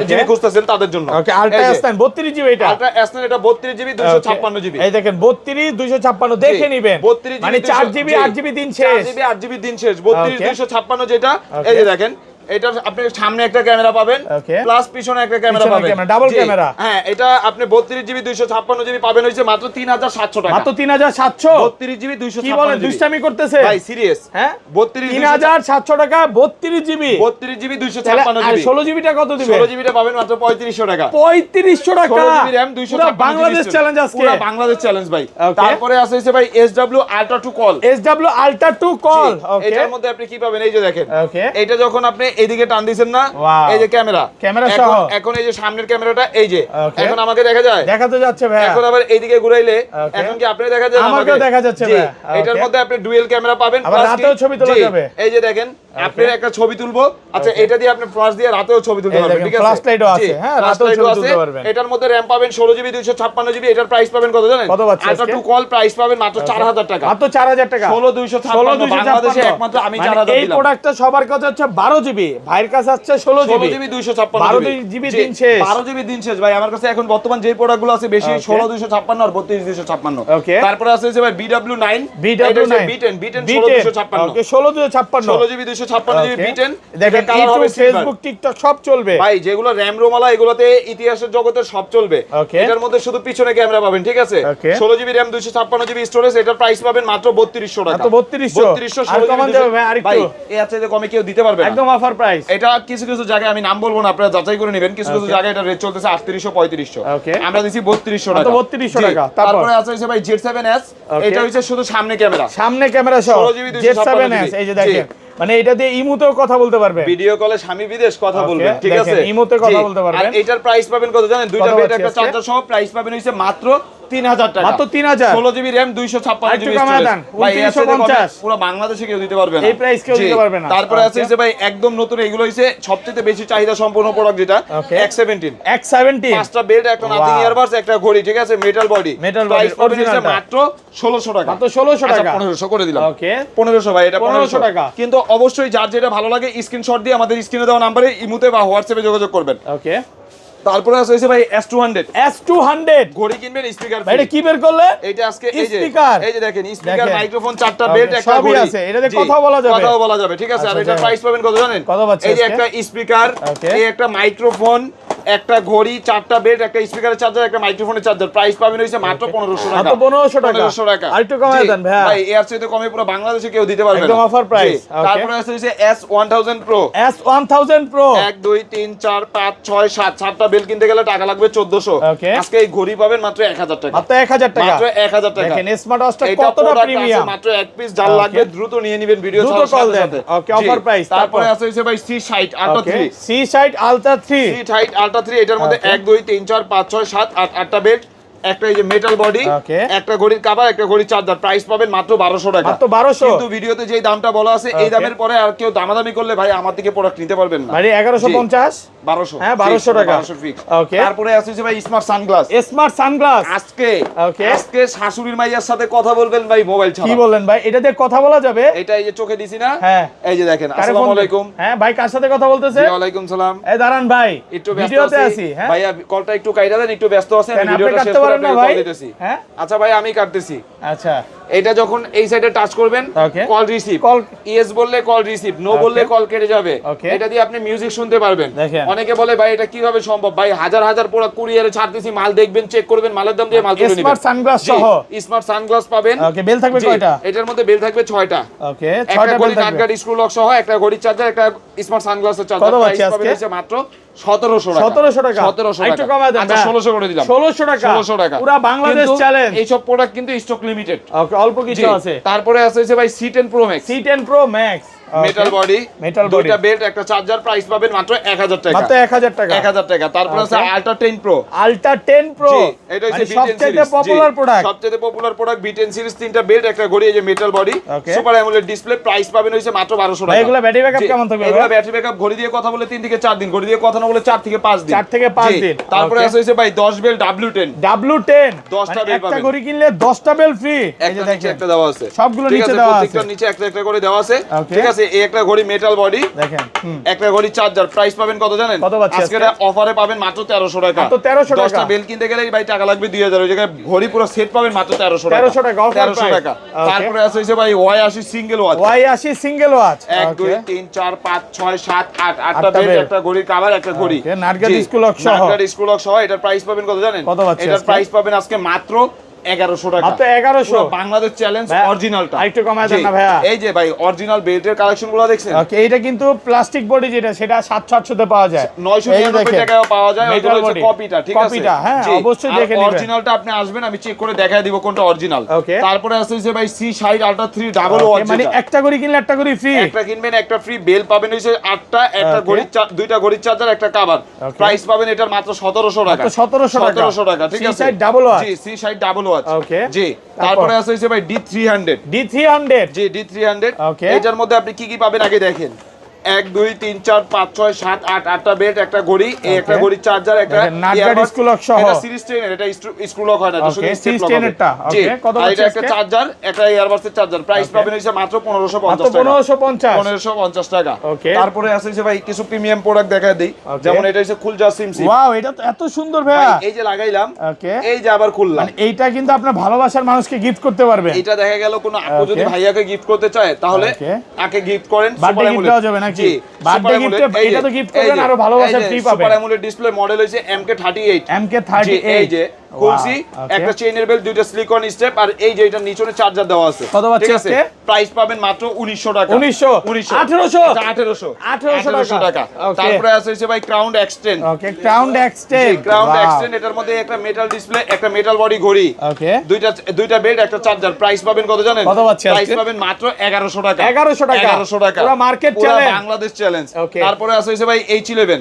Speaker 1: জিবি খুঁজতেছেন তাদের জন্য।
Speaker 2: ওকে, আলট্রা S9 32 জিবি, এটা
Speaker 1: আলট্রা S9 এটা 32 জিবি 256 জিবি।
Speaker 2: এই দেখেন 32 256 দেখে নেবেন, মানে 4 জিবি 8 জিবি দিন শেষ,
Speaker 1: 4 জিবি 8 জিবি দিন শেষ। 32 256 যেটা, এই যে দেখেন, এটা আপনি সামনে একটা ক্যামেরা পাবেন, প্লাস পিছনে একটা ক্যামেরা পাবেন,
Speaker 2: ডাবল ক্যামেরা।
Speaker 1: হ্যাঁ, এটা আপনি 32 জিবি 256 জিবি পাবেন হইছে মাত্র 3700 টাকা।
Speaker 2: মাত্র 3700।
Speaker 1: 32 জিবি 256
Speaker 2: কি বলে, দুষ্টামি করতেছে
Speaker 1: ভাই, সিরিয়াস।
Speaker 2: হ্যাঁ,
Speaker 1: 3700
Speaker 2: টাকা 32 জিবি।
Speaker 1: 32 GB 256 GB.
Speaker 2: 16 জিবিটা কত দিবে?
Speaker 1: 16 জিবিটা পাবেন মাত্র 3500 টাকা।
Speaker 2: 3500 টাকা,
Speaker 1: 16 জিবি RAM 256
Speaker 2: বাংলাদেশ চ্যালেঞ্জ আজকে,
Speaker 1: পুরো বাংলাদেশ চ্যালেঞ্জ ভাই। তারপরে আছে হইছে ভাই SW Ultra 2 call.
Speaker 2: SW Ultra 2 call, okay.
Speaker 1: এটার মধ্যে আপনি কি পাবেন, এই যে দেখেন, এটা যখন আপনি এদিকে টান দিবেন না, এই যে ক্যামেরা
Speaker 2: সহ,
Speaker 1: এখন এই যে সামনের ক্যামেরাটা, এই যে এখন আমাকে দেখা যায়,
Speaker 2: দেখাতে যাচ্ছে ভাই।
Speaker 1: এখন আবার এইদিকে ঘুরাইলে এখন কি আপনি দেখা যায়,
Speaker 2: আমাকেও দেখা যাচ্ছে ভাই।
Speaker 1: এটার মধ্যে আপনি ডুয়াল ক্যামেরা পাবেন,
Speaker 2: আবার রাতেও ছবি তোলা যাবে।
Speaker 1: এই যে দেখেন, আপনি একটা ছবি তুলবো, আচ্ছা এটা দিয়ে আপনি ফ্ল্যাশ দিয়ে রাতেও ছবি তুলতে পারবেন, ঠিক আছে,
Speaker 2: ফ্ল্যাশ লাইটও আছে, হ্যাঁ, রাতেও ছবি তুলতে পারবেন।
Speaker 1: এটার মধ্যে র‍্যাম পাবেন 16 জিবি 256 জিবি। এটার প্রাইস পাবেন কত জানেন? আলট্রা 2 কল প্রাইস পাবেন মাত্র 4000 টাকা।
Speaker 2: মাত্র 4000 টাকা।
Speaker 1: 16256 বাংলাদেশে একমাত্র আমি 4000 দিলাম।
Speaker 2: এই প্রোডাক্টটা সবার কাছে হচ্ছে 12 জিবি, ভাইয়ের কাছে আছে 16 জিবি
Speaker 1: 256
Speaker 2: 12 জিবি দিন শেষ।
Speaker 1: 12 জিবি দিন শেষ ভাই। আমার কাছে এখন বর্তমান যে প্রোডাক্টগুলো আছে বেশি 16 256 আর 32 256। তারপরে আছে ভাই BW9, B10 16 256।
Speaker 2: ওকে, 16 256,
Speaker 1: 16 জিবি 256 জিবি B10।
Speaker 2: দেখেন ইউটিউব, ফেসবুক, টিকটক সব চলবে
Speaker 1: ভাই। যেগুলো র‍্যাম রোমালা এগুলোতে ইতিহাসের জগতের সব চলবে। এটার মধ্যে শুধু পিছনে ক্যামেরা পাবেন, ঠিক আছে। 16 জিবি র‍্যাম 256 জিবি স্টোরেজ, এটার প্রাইস পাবেন মাত্র 3200 টাকা।
Speaker 2: মাত্র 3200। আর কমান যাবে ভাই আরেকটু?
Speaker 1: ভাই এই আছে যে কমে কেউ দিতে পারবে না,
Speaker 2: একদম অফার প্রাইস।
Speaker 1: এটা কিছু কিছু জায়গায় আমি নাম বলবো না, আপনারা যাচাই করে নেবেন। কিছু কিছু জায়গায় এটা রেট চলতেছে 3800 3500, আমরা দিছি 3200 টাকা।
Speaker 2: 3200 টাকা।
Speaker 1: তারপরে আছে হচ্ছে ভাই Z7S, এটা হচ্ছে শুধু সামনে ক্যামেরা সহ 16 জিবি 256।
Speaker 2: এই যে দেখেন, মানে এটা দিয়ে ইমোতেও কথা বলতে পারবে,
Speaker 1: ভিডিও কলে স্বামী বিদেশ কথা বলবেন, ঠিক আছে,
Speaker 2: ইমোতে কথা বলতে পারবেন।
Speaker 1: আর এটার প্রাইস পাবেন কত জানেন? দুইটা বেড একটা চার্জার সহ প্রাইস পাবেন হইছে মাত্র 3000 টাকা,
Speaker 2: মাত্র 3000,
Speaker 1: 16 জিবি র‍্যাম 256 জিবি
Speaker 2: স্টোরেজ, ভাই 2950,
Speaker 1: পুরো বাংলাদেশে কেউ দিতে পারবে না,
Speaker 2: এই প্রাইস কেউ দিতে পারবে না।
Speaker 1: তারপরে আছে যে ভাই একদম নতুন, এগুলো হইছে সবচেয়ে বেশি চাহিদা সম্পন্ন প্রোডাক্ট, যেটা X17, পাঁচটা বেল্ট, একটা নাথিং ইয়ারবাডস, একটা ঘড়ি, ঠিক আছে, মেটাল বডি, প্রাইস পড়ছে মাত্র 1600 টাকা,
Speaker 2: মাত্র 1600 টাকা,
Speaker 1: 1500 করে দিলাম,
Speaker 2: ওকে
Speaker 1: 1500 ভাই, এটা
Speaker 2: 1500 টাকা।
Speaker 1: কিন্তু অবশ্যই যার যেটা ভালো লাগে স্ক্রিনশট দিয়ে আমাদের স্ক্রিনে দেওয়া নম্বরে ইমোতে বা হোয়াটসঅ্যাপে যোগাযোগ করবেন।
Speaker 2: ওকে,
Speaker 1: তারপরে আছে ভাই
Speaker 2: S200
Speaker 1: ঘড়ি কিনবেন, স্পিকার
Speaker 2: ভাই, এটা কি বের করলে?
Speaker 1: এটা আজকে এই যে
Speaker 2: স্পিকার,
Speaker 1: এই যে দেখেন, স্পিকার, মাইক্রোফোন, চারটা বেল্ট, একটা
Speaker 2: সবই
Speaker 1: ঘড়ি
Speaker 2: আছে, এটাতে কথাও বলা যাবে,
Speaker 1: কথাও বলা যাবে, ঠিক আছে। আর এটা প্রাইস পাবেন কত জানেন?
Speaker 2: কত পাচ্ছেন?
Speaker 1: এই যে একটা স্পিকার, এই একটা মাইক্রোফোন, একটা ঘড়ি, চারটা বেল্ট, একটা স্পিকারের চার্জার, একটা মাইক্রোফোনের চার্জার, প্রাইস পাবেন হইছে মাত্র 1500 টাকা,
Speaker 2: মাত্র 1500 টাকা,
Speaker 1: 1500 টাকা।
Speaker 2: আর একটু কমায় দেন ভাই,
Speaker 1: ভাই এর চাইতে কমে পুরো বাংলাদেশে কেউ দিতে পারবে না,
Speaker 2: একদম অফার প্রাইস।
Speaker 1: তারপরে আছে হইছে S1000 Pro,
Speaker 2: S1000 Pro
Speaker 1: 1 2 3 4 5 6 7 সাতটা বেল কিনতে গেলে টাকা লাগবে 1400, আজকে এই ঘড়ি পাবেন মাত্র 1000 টাকা,
Speaker 2: মাত্র 1000 টাকা,
Speaker 1: মাত্র 1000 টাকা।
Speaker 2: দেখেন স্মার্ট ওয়াচটা কতটা প্রিমিয়াম,
Speaker 1: মাত্র এক পিস, যার লাগবে দ্রুত নিয়ে নেবেন, ভিডিও
Speaker 2: দ্রুত কল দেন, ওকে অফার প্রাইস।
Speaker 1: তারপরে আছে হইছে ভাই C60 Ultra 3,
Speaker 2: C60 Ultra 3,
Speaker 1: C60 Ultra 3, এটার মধ্যে 1 2 3 4 5 6 7 8 আটটা বেল্ট, একটা এই যে মেটাল বডি, একটা ঘড়ির কভার, একটা ঘড়ির চার্জার, প্রাইস পাবেন মাত্র 1200 টাকা,
Speaker 2: মাত্র 1200।
Speaker 1: কিন্তু ভিডিওতে যেই দামটা বলা আছে এই দামের পরে আর কেউ দামাদামি করলে ভাই আমার থেকে প্রোডাক্ট নিতে পারবেন না,
Speaker 2: ভাই 1150,
Speaker 1: 1200,
Speaker 2: হ্যাঁ 1200 টাকা,
Speaker 1: 1200 ফিক্স।
Speaker 2: ওকে,
Speaker 1: তারপরে আছে ভাই স্মার্ট সানগ্লাস,
Speaker 2: স্মার্ট সানগ্লাস,
Speaker 1: আজকে শাশুড়ির মাইয়ার সাথে কথা বলবেন ভাই মোবাইল ছাড়া।
Speaker 2: কি বলেন ভাই, এটা দিয়ে কথা বলা যাবে?
Speaker 1: এটা এই যে চোখে দিছি না,
Speaker 2: হ্যাঁ
Speaker 1: এই যে দেখেন, আসসালামু আলাইকুম,
Speaker 2: হ্যাঁ ভাই কার সাথে কথা বলতেছে?
Speaker 1: ওয়া আলাইকুম সালাম,
Speaker 2: এই দাঁড়ান ভাই,
Speaker 1: একটু ব্যস্ত
Speaker 2: ভিডিওতে
Speaker 1: আছি,
Speaker 2: আছি, হ্যাঁ
Speaker 1: ভাইয়া কলটা একটু কাইটা দেন, একটু ব্যস্ত আছি, আমি ভিডিওটা শেষ করে আপনাকে কল দিতেছি,
Speaker 2: হ্যাঁ
Speaker 1: আচ্ছা ভাই আমি কাটতেছি,
Speaker 2: আচ্ছা
Speaker 1: এটা যখন এই সাইডে টাচ করবেন, কল রিসিভ,
Speaker 2: কল
Speaker 1: ইয়েস বললে কল রিসিভ, নো বললে কল কেটে যাবে, এটা দিয়ে আপনি মিউজিক শুনতে পারবেন। অনেকে বলে ভাই এটা কিভাবে সম্ভব? ভাই হাজার হাজার প্রোডাক্ট কুরিয়ারে ছাড়তেছি, মাল দেখবেন, চেক করবেন, মালের দাম দিয়ে মাল তুলে নেবেন।
Speaker 2: স্মার্ট সানগ্লাস সহ
Speaker 1: স্মার্ট সানগ্লাস পাবেন।
Speaker 2: ওকে, বেল থাকবে কয়টা?
Speaker 1: এটার মধ্যে বেল থাকবে 6টা।
Speaker 2: ওকে,
Speaker 1: 6টা বেল থাকবে, একটা স্ক্রু লক সহ, একটা ঘড়ির চার্জার, একটা স্মার্ট সানগ্লাসের চার্জার, প্রাইস পাবেন হচ্ছে মাত্র 1700 টাকা,
Speaker 2: 1700 টাকা,
Speaker 1: 1700 টাকা,
Speaker 2: একটু কমায় দেন,
Speaker 1: আচ্ছা 1600 করে দিলাম,
Speaker 2: 1600 টাকা,
Speaker 1: 1600 টাকা,
Speaker 2: পুরো বাংলাদেশ চ্যালেঞ্জ।
Speaker 1: এই সব প্রোডাক্ট কিন্তু স্টক লিমিটেড,
Speaker 2: ওকে অল্প কিছু আছে।
Speaker 1: তারপরে আছে ভাই C10 Pro Max,
Speaker 2: C10 Pro Max,
Speaker 1: metal body, দুইটা বেল্ট, একটা চার্জার, প্রাইস পাবেন মাত্র 1000 টাকা,
Speaker 2: মাত্র 1000 টাকা,
Speaker 1: 1000 টাকা। তারপরে আছে Ultra 10 Pro,
Speaker 2: Ultra 10 Pro,
Speaker 1: এটা হচ্ছে
Speaker 2: সবচেয়ে পপুলার প্রোডাক্ট,
Speaker 1: সবচেয়ে পপুলার প্রোডাক্ট B10 সিরিজ, তিনটা বেল্ট, একটা ঘড়ি, এই যে metal body, super AMOLED display, price পাবেন হইছে মাত্র 1200 টাকা।
Speaker 2: এগুলা ব্যাটারি ব্যাকআপ কেমন থাকবে?
Speaker 1: এগুলা ব্যাটারি ব্যাকআপ ঘড়ি দিয়ে কথা বলে 3 থেকে 4 দিন, ঘড়ি দিয়ে কথা না বলে 4 থেকে 5 দিন,
Speaker 2: 4 থেকে 5 দিন।
Speaker 1: তারপরে আছে হইছে ভাই 10 বেল W10,
Speaker 2: 10টা বেল পাবেন, একটা ঘড়ি কিনলে 10টা বেল ফ্রি, এই যে দেখেন
Speaker 1: একটা দেওয়া আছে,
Speaker 2: সবগুলো নিচে দেওয়া আছে,
Speaker 1: প্রত্যেকটার নিচে একটা একটা করে দেওয়া আছে, ঠিক আছে। এই একটা ঘড়ি মেটাল বডি,
Speaker 2: দেখেন
Speaker 1: একটা ঘড়ি চার্জার, প্রাইস পাবেন কত জানেন? আজকে অফারে পাবেন মাত্র 1300 টাকা,
Speaker 2: মাত্র 1300 টাকা।
Speaker 1: 10টা বেল কিনতে গেলে ভাই টাকা লাগবে 2000, ওই জায়গায় ঘড়ি পুরো সেট পাবেন মাত্র 1300 টাকা,
Speaker 2: 1300 টাকা,
Speaker 1: 1300 টাকা। তারপরে আছে হইছে ভাই Y80 single watch,
Speaker 2: Y80 single watch,
Speaker 1: 1 2 3 4 5 6 7 8 আটটা বেল, একটা ঘড়ির কভার, একটা ঘড়ি,
Speaker 2: নাটগাট স্কুল লক সহ,
Speaker 1: নাটগাট স্ক্রু লক সহ। এটার প্রাইস পাবেন কত জানেন? এটার প্রাইস পাবেন আজকে মাত্র 1100 টাকা,
Speaker 2: মাত্র 1100,
Speaker 1: বাংলাদেশ চ্যালেঞ্জ অরিজিনালটা।
Speaker 2: আরেকটু কমায় দেন না ভাইয়া,
Speaker 1: এই যে ভাই অরিজিনাল বেল্টের কালেকশনগুলো দেখছেন?
Speaker 2: ওকে, এটা কিন্তু প্লাস্টিক বডি, যেটা সেটা 700 তে পাওয়া যায়,
Speaker 1: 999 টাকায় পাওয়া যায়, ওইগুলো হচ্ছে কপিটা, ঠিক আছে?
Speaker 2: কপিটা, হ্যাঁ অবশ্যই দেখে নেবেন।
Speaker 1: অরিজিনালটা আপনি আসবেন, আমি চেক করে দেখায় দিব কোনটা অরিজিনাল। তারপরে আছে যে ভাই C60 Ultra 3 ডাবল ওয়াচ,
Speaker 2: মানে একটা ঘড়ি কিনলে একটা ঘড়ি ফ্রি,
Speaker 1: একটা কিনবেন একটা ফ্রি, বেল পাবেন হইছে 8টা, একটা ঘড়ি, দুইটা ঘড়ির চার্জার, একটা কভার, প্রাইস পাবেন এটার মাত্র 1700 টাকা,
Speaker 2: 1700
Speaker 1: টাকা, ঠিক আছে।
Speaker 2: C60 ডাবল ওয়াচ,
Speaker 1: জি C60 ডাবল ওয়াচ,
Speaker 2: ওকে
Speaker 1: জি। তারপরে আছে হইছে ভাই D300, জি D300, এটার মধ্যে আপনি কি কি পাবেন আগে দেখেন। 1 2 3 4 5 6 7 8 আটটা বেল্ট, একটা ঘড়ি, এই একটা ঘড়ির চার্জার, একটা
Speaker 2: নাটগাট স্ক্রু লক সহ,
Speaker 1: এটা সিরিজ 10 এর, এটা স্ক্রু লক হয় না, এটা শুধু স্টেপ লক হবে।
Speaker 2: ওকে, কত
Speaker 1: আর এটা একটা চার্জার, একটা ইয়ারবাডসের চার্জার, প্রাইস পাবেন হইছে মাত্র 1550 টাকা, 1550 টাকা। তারপরে আছে যে ভাই কিছু প্রিমিয়াম প্রোডাক্ট দেখায় দেই, যেমন এটা হচ্ছে খুলজা সিম।
Speaker 2: ওয়াও, এটা তো এত সুন্দর ভাইয়া,
Speaker 1: এই যে লাগাইলাম,
Speaker 2: ওকে,
Speaker 1: এই যে আবার খুললাম,
Speaker 2: মানে এইটা কিন্তু আপনার ভালোবাসার মানুষকে গিফট করতে পারবেন।
Speaker 1: এটা দেখা গেল কোন আপু যদি ভাইয়াকে গিফট করতে চায় তাহলে তাকে গিফট করেন,
Speaker 2: বার্থডে গিফট দেওয়া যাবে নাকি? বার্থডে গিফটে এটা তো গিফট করবেন, আরো ভালোবাসা ফ্রি পাবেন।
Speaker 1: সুপার অ্যামোলেড ডিসপ্লে মডেল হইছে MK38, এই যে খুলছি, একটা চেইনের বেল্ট, দুইটা সিলিকন স্টেপ, আর এই যে এটা নিচনে চার্জার দেওয়া আছে, ঠিক আছে। প্রাইস পাবেন মাত্র 1900 টাকা, 1800 টাকা। তারপরে আছে হইছে ভাই ক্রাউন এক্সটেন্ড,
Speaker 2: ওকে, ক্রাউন এক্সটেন্ড,
Speaker 1: এটার মধ্যে একটা মেটাল ডিসপ্লে, একটা মেটাল বডি ঘড়ি, ওকে, দুইটা বেল্ট, একটা চার্জার, প্রাইস পাবেন কত জানেন? প্রাইস পাবেন মাত্র 1100 টাকা, 1100 টাকা, পুরো মার্কেট চ্যালেঞ্জ, বাংলাদেশ চ্যালেঞ্জ। তারপরে আছে হইছে ভাই H11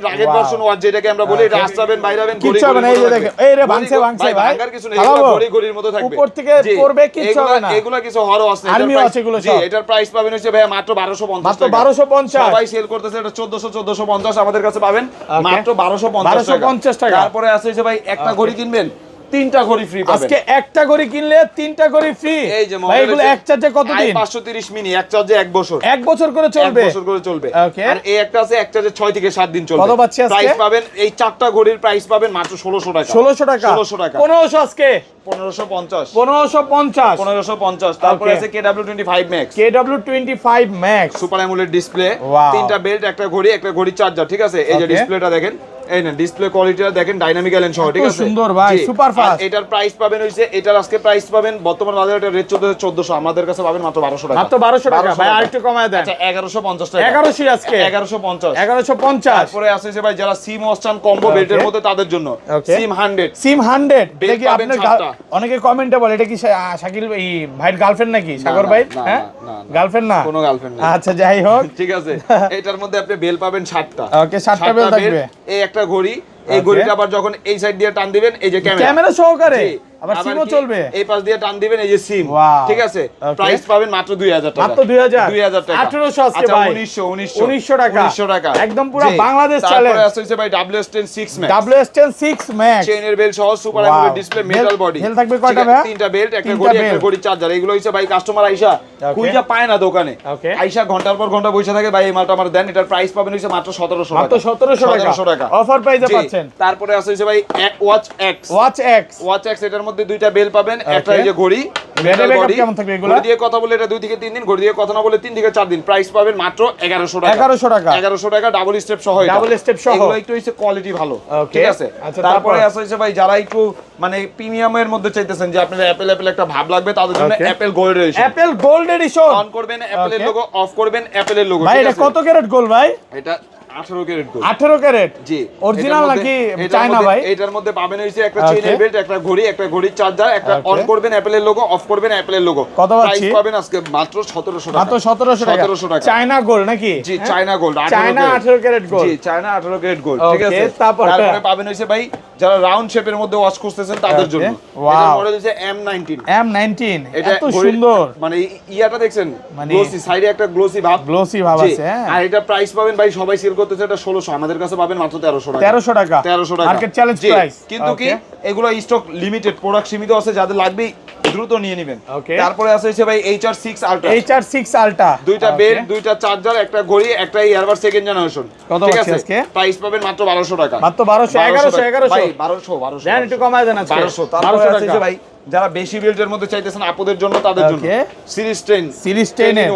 Speaker 1: রাগের ভার্সন ওয়াচ, যেটাকে আমরা বলি, এটা আসবেন বাইরাবেন, ঘড়ি
Speaker 2: কিচ্ছু হবে না, এই যে দেখেন, এই রে ভাঙছে ভাই,
Speaker 1: ভাঙার কিছু নেই, এগুলো ঘড়ির মতো থাকবে,
Speaker 2: উপর থেকে পড়বে, কিচ্ছু হবে না,
Speaker 1: এগুলো কিছু হরও আছে,
Speaker 2: আর্মি আছে এগুলো সব।
Speaker 1: এটার প্রাইস পাবেন হচ্ছে ভাই মাত্র 1250
Speaker 2: মাত্র
Speaker 1: টাকা,
Speaker 2: 1250,
Speaker 1: সবাই সেল করতেছে এটা 1450, আমাদের কাছে পাবেন মাত্র 1250
Speaker 2: টাকা।
Speaker 1: তারপরে আছে যে ভাই একটা ঘড়ি কিনবেন 3টা ঘড়ি ফ্রি পাবেন,
Speaker 2: আজকে একটা ঘড়ি কিনলে 3টা ঘড়ি ফ্রি।
Speaker 1: এই যে
Speaker 2: ভাই এগুলো এক চার্জে কতদিন?
Speaker 1: 530 মিনি, এক চার্জে 1 বছর,
Speaker 2: 1 বছর করে চলবে,
Speaker 1: 1 বছর করে চলবে।
Speaker 2: ওকে।
Speaker 1: আর এই একটা আছে এক চার্জে 6 থেকে 7 দিন চলবে।
Speaker 2: কত পাচ্ছি আজকে?
Speaker 1: প্রাইস পাবেন এই 4টা ঘড়ির প্রাইস পাবেন মাত্র 1600 টাকা,
Speaker 2: 1600 টাকা,
Speaker 1: 1600 টাকা,
Speaker 2: 1500 আজকে
Speaker 1: 1550,
Speaker 2: 1550,
Speaker 1: 1550। তারপরে
Speaker 2: Okay.
Speaker 1: আছে KW25 Max,
Speaker 2: KW25 Max,
Speaker 1: super AMOLED display,
Speaker 2: Wow.
Speaker 1: 3টা বেল্ট, একটা ঘড়ি চার্জার, ঠিক আছে? এই যে
Speaker 2: Okay.
Speaker 1: ডিসপ্লেটা দেখেন, এই না ডিসপ্লে কোয়ালিটিটা দেখেন, ডাইনামিক এলএন সহ, ঠিক
Speaker 2: এত
Speaker 1: আছে?
Speaker 2: সুন্দর ভাই,
Speaker 1: জি।
Speaker 2: super
Speaker 1: আর
Speaker 2: fast।
Speaker 1: এটার প্রাইস পাবেন হইছে, এটার আজকে প্রাইস পাবেন বর্তমান বাজারে এটা রেট চলতেছে 1400, আমাদের কাছে পাবেন মাত্র 1200 টাকা,
Speaker 2: মাত্র 1200 টাকা। ভাই আরেকটু কমায় দেন।
Speaker 1: আচ্ছা 1150 টাকা,
Speaker 2: 1100 আজকে
Speaker 1: 1150,
Speaker 2: 1150।
Speaker 1: তারপরে আছে যে ভাই যারা সিম ওয়াস্টান কম্বো বেল্টের
Speaker 2: Okay.
Speaker 1: মধ্যে তাদের জন্য
Speaker 2: Okay.
Speaker 1: সিম 100,
Speaker 2: সিম 100,
Speaker 1: বেল
Speaker 2: এটা কি
Speaker 1: পাবেন
Speaker 2: আপনার
Speaker 1: 7টা।
Speaker 2: অনেকে কমেন্টে বলে এটা কি শাকিল এই ভাইয়ের গার্লফ্রেন্ড নাকি, সাগর ভাই?
Speaker 1: না,
Speaker 2: হ্যাঁ,
Speaker 1: না, না।
Speaker 2: গার্লফ্রেন্ড না,
Speaker 1: কোনো গার্লফ্রেন্ড নেই।
Speaker 2: আচ্ছা যাই হোক,
Speaker 1: ঠিক আছে, এটার মধ্যে আপনি বেল পাবেন 7টা,
Speaker 2: ওকে, 7টা বেল থাকবে।
Speaker 1: এই একটা ঘড়ি, এই
Speaker 2: Okay.
Speaker 1: ঘড়িটা আবার যখন এই সাইড দিয়ে টান দিবেন এই যে
Speaker 2: ক্যামেরা সহকারে,
Speaker 1: জি।
Speaker 2: আবার সিমও
Speaker 1: কি,
Speaker 2: চলবে,
Speaker 1: এই পাশ দিয়ে টান দিবেন এই যে সিম,
Speaker 2: Wow.
Speaker 1: ঠিক আছে?
Speaker 2: Okay.
Speaker 1: প্রাইস পাবেন মাত্র 2000 টাকা,
Speaker 2: মাত্র 2000
Speaker 1: টাকা,
Speaker 2: 1800 আজকে
Speaker 1: আচ্ছা,
Speaker 2: ভাই
Speaker 1: 1900
Speaker 2: টাকা,
Speaker 1: 1900 টাকা,
Speaker 2: একদম পুরো
Speaker 1: জি।
Speaker 2: বাংলাদেশ
Speaker 1: তারপরে
Speaker 2: চ্যালেঞ্জ।
Speaker 1: আছে হচ্ছে ভাই WS10 6 Max,
Speaker 2: WS10 6 Max,
Speaker 1: চেইনের বেল সহ super
Speaker 2: Wow.
Speaker 1: AMOLED display, metal body,
Speaker 2: belt থাকবে কয়টা ভাই?
Speaker 1: 3টা বেল্ট, একটা
Speaker 2: 3টা
Speaker 1: ঘড়ি, একটা
Speaker 2: বেল্ট।
Speaker 1: ঘড়ি চার্জার, এগুলো হচ্ছে ভাই কাস্টমার আইসা
Speaker 2: Okay.
Speaker 1: খুঁজা পায় না দোকানে,
Speaker 2: Okay.
Speaker 1: আইসা ঘন্টার পর ঘন্টা বসে থাকে, ভাই এই মালটা আমার দেন, এটার প্রাইস পাবেন হচ্ছে মাত্র 1700 টাকা,
Speaker 2: মাত্র 1700 টাকা অফার প্রাইসে
Speaker 1: জি।
Speaker 2: পাচ্ছেন।
Speaker 1: তারপরে আছে হচ্ছে ভাই ওয়াচ এক্স,
Speaker 2: ওয়াচ এক্স,
Speaker 1: এটার মধ্যে 2টা বেল পাবেন, একটা এই যে ঘড়ি,
Speaker 2: ব্যাটারি
Speaker 1: metal
Speaker 2: ব্যাকআপ
Speaker 1: body,
Speaker 2: কেমন থাকবে এগুলো?
Speaker 1: ঘড়ি দিয়ে কথা বলে এটা 2 থেকে 3 দিন, ঘড়ি দিয়ে কথা না বলে 3 থেকে 4 দিন, প্রাইস পাবেন মাত্র 1100 টাকা,
Speaker 2: 1100 টাকা,
Speaker 1: 1100 টাকা, ডাবল স্টেপ সহ, এটা।
Speaker 2: Double step সহ।
Speaker 1: এগুলো একটু হচ্ছে কোয়ালিটি ভালো,
Speaker 2: Okay.
Speaker 1: ঠিক আছে?
Speaker 2: আচ্ছা,
Speaker 1: তারপরে
Speaker 2: তারপর?
Speaker 1: আছে হচ্ছে ভাই যারা একটু মানে প্রিমিয়ামের মধ্যে চাইতেছেন যে আপনাদের অ্যাপেল একটা ভাব লাগবে, তাদের জন্য
Speaker 2: Okay.
Speaker 1: Apple gold addition,
Speaker 2: Apple gold edition,
Speaker 1: on করবেন অ্যাপেলের
Speaker 2: Okay.
Speaker 1: লোগো, অফ করবেন অ্যাপেলের লোগো,
Speaker 2: ভাই
Speaker 1: ঠিক
Speaker 2: এটা
Speaker 1: আছে?
Speaker 2: কত ক্যারেট গোল্ড ভাই?
Speaker 1: এটা 18 ক্যারেট গোল্ড,
Speaker 2: 18 ক্যারেট,
Speaker 1: জি।
Speaker 2: অরিজিনাল
Speaker 1: এটার মধ্যে-
Speaker 2: নাকি
Speaker 1: এটার
Speaker 2: চায়না
Speaker 1: মধ্যে-
Speaker 2: ভাই?
Speaker 1: এটার মধ্যে পাবেন হইছে একটা
Speaker 2: Okay.
Speaker 1: চেইনের বেল্ট, একটা ঘড়ির চার্জার, একটা
Speaker 2: Okay.
Speaker 1: অন করবেন অ্যাপেলের লোগো, অফ করবেন অ্যাপেলের লোগো,
Speaker 2: কত
Speaker 1: প্রাইস
Speaker 2: পাচ্ছি?
Speaker 1: পাবেন আজকে মাত্র 1700 টাকা,
Speaker 2: মাত্র 1700 টাকা,
Speaker 1: 1700 টাকা,
Speaker 2: চায়না গোল্ড নাকি?
Speaker 1: জি,
Speaker 2: হ্যাঁ?
Speaker 1: China gold,
Speaker 2: China 18 carat gold,
Speaker 1: জি, চায়না 18 ক্যারেট গোল্ড, ঠিক
Speaker 2: Okay,
Speaker 1: আছে?
Speaker 2: তারপরে?
Speaker 1: তারপরে পাবেন হইছে ভাই যারা রাউন্ড শেপের মধ্যে ওয়াচ করতেছেন তাদের
Speaker 2: Okay.
Speaker 1: জন্য,
Speaker 2: Wow.
Speaker 1: এটার মডেল হচ্ছে M19,
Speaker 2: M19,
Speaker 1: এটা
Speaker 2: এত
Speaker 1: ঘড়ির-
Speaker 2: সুন্দর,
Speaker 1: মানে ইয়াটা দেখছেন,
Speaker 2: মানে-
Speaker 1: গ্লোসি, সাইডে একটা গ্লোসি ভাব,
Speaker 2: গ্লোসি ভাব
Speaker 1: জি।
Speaker 2: আছে, হ্যাঁ।
Speaker 1: আর এটা প্রাইস পাবেন ভাই সবাই সেল করতেছে এটা 1600, আমাদের কাছে পাবেন মাত্র 1300 টাকা,
Speaker 2: 1300 টাকা,
Speaker 1: 1300 টাকা,
Speaker 2: মার্কেট চ্যালেঞ্জ
Speaker 1: জি।
Speaker 2: প্রাইস।
Speaker 1: কিন্তু কি এগুলো স্টক লিমিটেড, প্রোডাক্ট সীমিত আছে, যাদের লাগবে দ্রুত নিয়ে নেবেন।
Speaker 2: Okay.
Speaker 1: তারপরে আছে হচ্ছে ভাই HR6 আলট্রা,
Speaker 2: HR6 আলট্রা,
Speaker 1: 2টা বেল, 2টা চার্জার, একটা ঘড়ি, একটা ইয়ারবাড সেকেন্ড জেনারেশন,
Speaker 2: কত
Speaker 1: ঠিক
Speaker 2: পাচ্ছি
Speaker 1: আছে?
Speaker 2: আজকে?
Speaker 1: প্রাইস পাবেন মাত্র 1200 টাকা,
Speaker 2: মাত্র 1200, 1100,
Speaker 1: ভাই 1200
Speaker 2: দেন একটু কমায় দেন আজকে,
Speaker 1: 1200। তারপরে
Speaker 2: 1200
Speaker 1: আছে
Speaker 2: টাকা
Speaker 1: যে ভাই যারা বেশি বিল্ডের মধ্যে চাইতেছেন আপুদের জন্য, তাদের জন্য
Speaker 2: Okay.
Speaker 1: সিরিজ 10,
Speaker 2: সিরিজ 10 এর,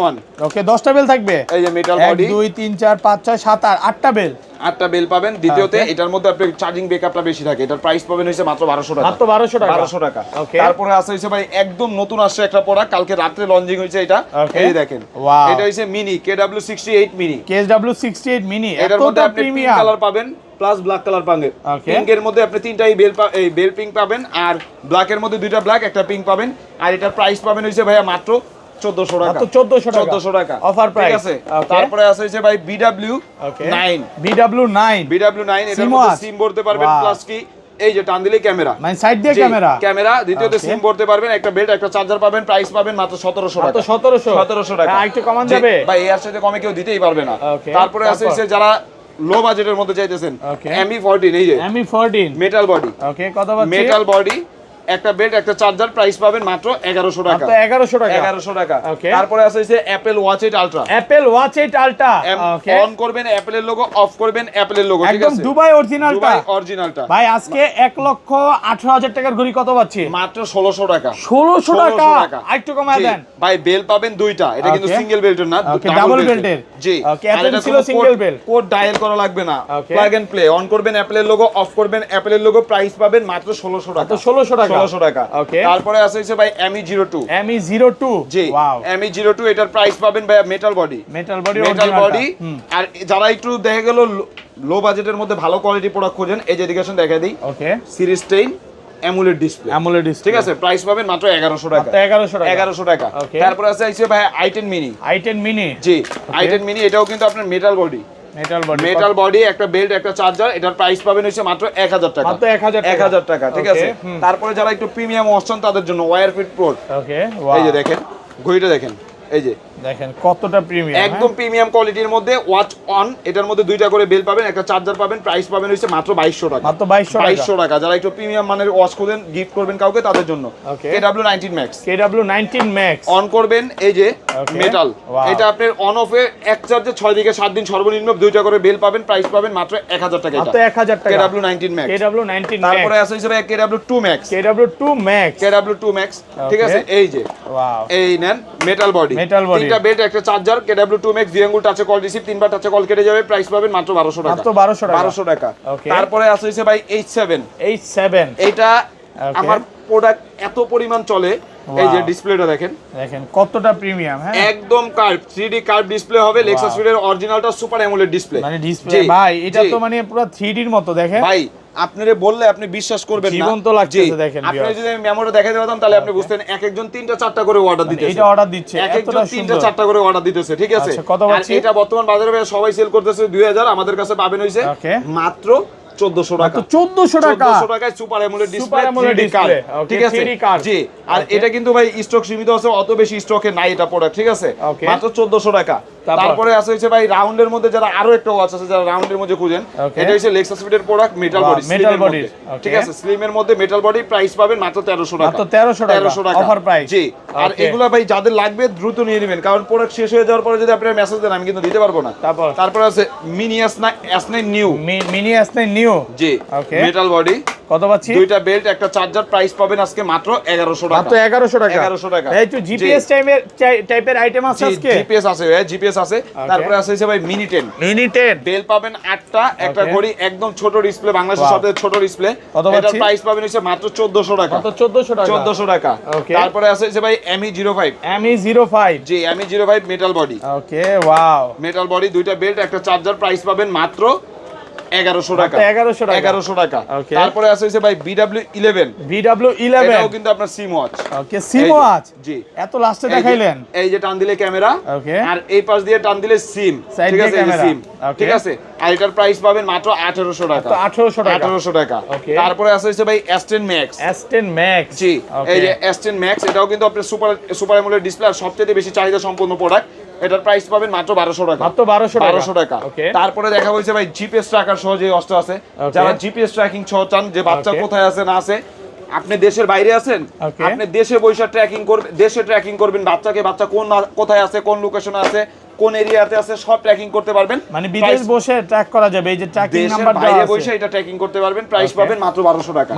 Speaker 2: ওকে 10টা বেল থাকবে,
Speaker 1: এই যে মেটাল
Speaker 2: 1
Speaker 1: বডি,
Speaker 2: 2 3 4 5 6 7 8 8টা বেল,
Speaker 1: 8টা বেল পাবেন। দ্বিতীয়তে
Speaker 2: Okay.
Speaker 1: এটার মধ্যে আপনার চার্জিং ব্যাকআপটা বেশি থাকে, এটার প্রাইস পাবেন হইছে মাত্র 1200 টাকা,
Speaker 2: মাত্র 1200 টাকা,
Speaker 1: 1200 টাকা।
Speaker 2: Okay.
Speaker 1: তারপরে আছে হইছে ভাই একদম নতুন আসছে একটা প্রোডাক্ট, কালকে রাতে লঞ্চিং হইছে এটা,
Speaker 2: Okay.
Speaker 1: এই দেখেন,
Speaker 2: Wow.
Speaker 1: এটা হইছে mini KW68 mini,
Speaker 2: KW68 mini,
Speaker 1: এটার মধ্যে
Speaker 2: এতটা
Speaker 1: আপনি পিঙ্ক
Speaker 2: প্রিমিয়াম,
Speaker 1: কালার পাবেন প্লাস ব্ল্যাক কালার পাবেন,
Speaker 2: Okay.
Speaker 1: পিঙ্কের মধ্যে আপনি তিনটাই এই বেল পিঙ্ক পাবেন, আর ব্ল্যাকের মধ্যে 2টা ব্ল্যাক, একটা পিঙ্ক পাবেন, আর এটার প্রাইস পাবেন হইছে ভাইয়া মাত্র 1400 টাকা,
Speaker 2: মাত্র 1400 টাকা,
Speaker 1: 1400 টাকা
Speaker 2: অফার প্রাইস,
Speaker 1: ঠিক আছে? তারপরে আছে হইছে ভাই BW9,
Speaker 2: BW9,
Speaker 1: BW9, এটার
Speaker 2: SIM
Speaker 1: মধ্যে
Speaker 2: watch।
Speaker 1: সিম ভরতে পারবেন,
Speaker 2: Wow.
Speaker 1: প্লাস কি এই যে টান দিলেই ক্যামেরা,
Speaker 2: মানে সাইড দিয়ে
Speaker 1: জি,
Speaker 2: ক্যামেরা,
Speaker 1: ক্যামেরা, দ্বিতীয়তে
Speaker 2: Okay.
Speaker 1: সিম ভরতে পারবেন, একটা বেল্ট, একটা চার্জার পাবেন, প্রাইস পাবেন মাত্র 1700
Speaker 2: মাত্র
Speaker 1: টাকা,
Speaker 2: 1700
Speaker 1: টাকা,
Speaker 2: একটু কমান
Speaker 1: জি,
Speaker 2: যাবে
Speaker 1: ভাই এর সাথে কমে কেউ দিতেই পারবে না।
Speaker 2: Okay,
Speaker 1: তারপরে আছে
Speaker 2: তারপর?
Speaker 1: হচ্ছে যারা লো বাজেটের মধ্যে চাইতেছেন,
Speaker 2: Okay.
Speaker 1: ME14, এই যে
Speaker 2: ME14,
Speaker 1: মেটাল বডি,
Speaker 2: ওকে কত পাচ্ছি?
Speaker 1: মেটাল বডি, একটা বেল্ট, একটা চার্জার, প্রাইস পাবেন মাত্র 1100 টাকা,
Speaker 2: মাত্র 1100 টাকা,
Speaker 1: 1100 টাকা।
Speaker 2: Okay.
Speaker 1: তারপরে আছে হচ্ছে Apple watch 8 ultra,
Speaker 2: Apple watch 8 ultra, okay
Speaker 1: on করবেন অ্যাপেলের লোগো, অফ করবেন অ্যাপেলের লোগো, ঠিক
Speaker 2: একদম
Speaker 1: আছে?
Speaker 2: দুবাই অরিজিনালটা,
Speaker 1: দুবাই অরিজিনালটা
Speaker 2: ভাই আজকে 1,18,000 টাকার ঘড়ি কত পাচ্ছি?
Speaker 1: মাত্র 1600 টাকা,
Speaker 2: 1600 টাকা,
Speaker 1: 1600 টাকা।
Speaker 2: আরেকটু কমায়
Speaker 1: জি,
Speaker 2: দেন,
Speaker 1: ভাই বেল পাবেন 2টা, এটা কিন্তু
Speaker 2: Okay.
Speaker 1: সিঙ্গেল বেল্টের না,
Speaker 2: Okay, double বেল্টের।
Speaker 1: জি,
Speaker 2: Okay, এতদিন ছিল single belt।
Speaker 1: কোড ডায়াল করা লাগবে না,
Speaker 2: Okay.
Speaker 1: Plug and play, on করবেন অ্যাপেলের লোগো, অফ করবেন অ্যাপেলের লোগো, প্রাইস পাবেন মাত্র 1600 টাকা,
Speaker 2: মাত্র 1600 টাকা,
Speaker 1: 1600 টাকা।
Speaker 2: Okay.
Speaker 1: তারপরে আছে হচ্ছে ভাই ME02,
Speaker 2: ME02,
Speaker 1: জি,
Speaker 2: ওয়াও,
Speaker 1: ME02, এটার প্রাইস পাবেন ভাই metal body,
Speaker 2: metal body,
Speaker 1: metal body. আর যারা একটু দেখা গেল লো বাজেটের মধ্যে ভালো কোয়ালিটি প্রোডাক্ট খোঁজেন, এই যে এদিকেশন দেখা দিই,
Speaker 2: okay
Speaker 1: series 10 AMOLED display,
Speaker 2: AMOLED display,
Speaker 1: ঠিক আছে? প্রাইস পাবেন মাত্র 1100 টাকা,
Speaker 2: মাত্র 1100 টাকা,
Speaker 1: 1100 টাকা।
Speaker 2: Okay.
Speaker 1: তারপরে আছে ভাই i10 মিনি,
Speaker 2: i10 মিনি,
Speaker 1: জি, i10 মিনি, এটাও কিন্তু আপনার মেটাল বডি, মেটাল বডি, একটা বেল্ট, একটা চার্জার, এটার প্রাইস পাবেন হচ্ছে মাত্র 1000 টাকা।
Speaker 2: মাত্র
Speaker 1: 1000 টাকা, ঠিক আছে। তারপরে যারা একটু প্রিমিয়াম অপশন তাদের জন্য ওয়্যার ফিট প্রো।
Speaker 2: ওকে,
Speaker 1: এই যে দেখেন ঘড়িটা দেখেন, এই যে
Speaker 2: দেখেন কতটা প্রিমিয়াম,
Speaker 1: একদম প্রিমিয়াম কোয়ালিটির মধ্যে ওয়াচ অন। এটার মধ্যে দুইটা করে বেল পাবেন, একটা চার্জার পাবেন, প্রাইস পাবেন হচ্ছে মাত্র 2200 টাকা।
Speaker 2: মাত্র 2200
Speaker 1: টাকা। যারা একটু প্রিমিয়াম মানের ওয়াচ খুঁজেন, গিফট করবেন কাউকে, তাদের জন্য KW19 Max।
Speaker 2: KW19 Max
Speaker 1: on করবেন, এই যে মেটাল, এটা আপনার অন অফে এক চার্জে 6 থেকে 7 দিন সর্বনিম্ন দুইটা করে বেল পাবেন, প্রাইস পাবেন মাত্র 1000 টাকা।
Speaker 2: মাত্র 1000 টাকা
Speaker 1: KW19 Max। তারপরে আছে হিসেবে KW2 Max। KW2 Max, ঠিক আছে। এই যে এই নেন মেটাল বডি, তিনটা বেল্ট, একটা চার্জার, KW2 Max, দুই আঙ্গুল টাচে কল রিসিভ, তিনবার টাচে কল কেটে যাবে, প্রাইস পাবেন মাত্র 1200 টাকা।
Speaker 2: মাত্র 1200
Speaker 1: টাকা। তারপরে আছে হইছে ভাই H7। এটা আমার প্রোডাক্ট এত পরিমাণ চলে, এই যে ডিসপ্লেটা দেখেন
Speaker 2: কতটা প্রিমিয়াম। হ্যাঁ,
Speaker 1: একদম কার্ভ 3D কার্ভ ডিসপ্লে হবে। Lexus ফিটের অরিজিনালটা সুপার অ্যামোলেড ডিসপ্লে,
Speaker 2: মানে ডিসপ্লে ভাই এটা তো মানে পুরো 3D এর মতো। দেখেন ভাই,
Speaker 1: আপনারে বললে আপনি বিশ্বাস করবেন না,
Speaker 2: জীবন্ত লাগতেছে। দেখেন
Speaker 1: আপনি যদি মেমোটা দেখাতে পারতাম তাহলে আপনি বুঝতেন এক একজন 3টা 4টা করে অর্ডার দিতেছে।
Speaker 2: এটা অর্ডার দিচ্ছে,
Speaker 1: এক একজন 3টা 4টা করে অর্ডার দিতেছে, ঠিক আছে।
Speaker 2: আর
Speaker 1: এটা বর্তমান বাজারে সবাই সেল করতেছে 2000, আমাদের কাছে পাবেন হইছে মাত্র 1400 টাকা।
Speaker 2: 1400
Speaker 1: টাকায় super AMOLED display, 3D curve, ঠিক আছে। জি, আর এটা কিন্তু ভাই স্টক সীমিত আছে, অত বেশি স্টকে নাই এটা প্রোডাক্ট, ঠিক আছে। মাত্র 1400 টাকা। তারপরে আছে হচ্ছে ভাই রাউন্ডের মধ্যে যারা আরো একটা ওয়াচ আছে, যারা রাউন্ডের মধ্যে খুঁজেন, এটা হচ্ছে Lexus ফিটের প্রোডাক্ট, মেটাল বডি, ঠিক আছে। স্লিমের মধ্যে মেটাল বডি, প্রাইস পাবেন মাত্র 1300 টাকা।
Speaker 2: 1300 টাকা অফার প্রাইস।
Speaker 1: জি, আর এগুলা ভাই যাদের লাগবে দ্রুত নিয়ে নেবেন, কারণ প্রোডাক্ট শেষ হয়ে যাওয়ার পরে যদি আপনি মেসেজ দেন আমি কিন্তু দিতে পারবো না। তারপর আছে মিনি S9 নিউ। জি, মেটাল বডি,
Speaker 2: কত পাচ্ছি?
Speaker 1: দুইটা বেল্ট, একটা চার্জার, প্রাইস পাবেন আজকে মাত্র 1100 টাকা।
Speaker 2: মাত্র 1100 টাকা।
Speaker 1: 1100 টাকা।
Speaker 2: এই তো জিপিএস টাইপের আইটেম আছে আজকে।
Speaker 1: জিপিএস আছে। তারপরে আছে ভাই মিনি 10 বেল পাবেন 8টা, একটা ঘড়ি, একদম ছোট ডিসপ্লে, বাংলাদেশের সবচেয়ে ছোট ডিসপ্লে। এটার প্রাইস পাবেন হচ্ছে মাত্র 1400 টাকা।
Speaker 2: মাত্র 1400 টাকা।
Speaker 1: তারপরে আছে ভাই ME05। জি, ME05 মেটাল বডি।
Speaker 2: ওকে, ওয়াও,
Speaker 1: মেটাল বডি, দুইটা বেল্ট, একটা চার্জার, প্রাইস পাবেন মাত্র 1100 টাকা। 1100 টাকা। তারপরে আছে ভাই BW11। এটাও কিন্তু আপনার সিম ওয়াচ।
Speaker 2: ওকে, সিম ওয়াচ।
Speaker 1: জি,
Speaker 2: এত লাস্টে দেখাইলেন।
Speaker 1: এই যে টান দিলে ক্যামেরা, আর এই পাশ দিয়ে টান দিলে সিম, ঠিক আছে, এই সিম, ঠিক আছে। আর এটার প্রাইস পাবেন মাত্র 1800 টাকা। 1800 টাকা। তারপরে আছে ভাই S10 Max। জি, এই যে S10 Max, এটাও কিন্তু আপনার সুপার অ্যামোলেড ডিসপ্লে, আর সবচেয়ে বেশি চাহিদা সম্পন্ন প্রোডাক্ট। এটার প্রাইস পাবেন মাত্র 1200 টাকা।
Speaker 2: মাত্র 1200
Speaker 1: টাকা। তারপরে দেখা হয়েছে ভাই জিপিএস ট্র্যাকার সহ যে অস্ত্র আছে, যারা জিপিএস ট্র্যাকিং সহ চান, যে বাচ্চা কোথায় আছে না আছে, আপনি দেশের বাইরে আছেন, আপনি দেশে বৈশা ট্র্যাকিং করবেন, দেশে ট্র্যাকিং করবেন বাচ্চাকে, বাচ্চা কোথায় আছে, কোন লোকেশনে আছে, কোন এরিয়াতে আছে, সব ট্র্যাকিং করতে পারবেন।
Speaker 2: মানে বিদেশ বসে ট্র্যাক করা যাবে, এই যে ট্র্যাকিং নাম্বার দেওয়া আছে,
Speaker 1: বাইরে বসে এটা ট্র্যাকিং করতে পারবেন, প্রাইস পাবেন মাত্র 1200 টাকা।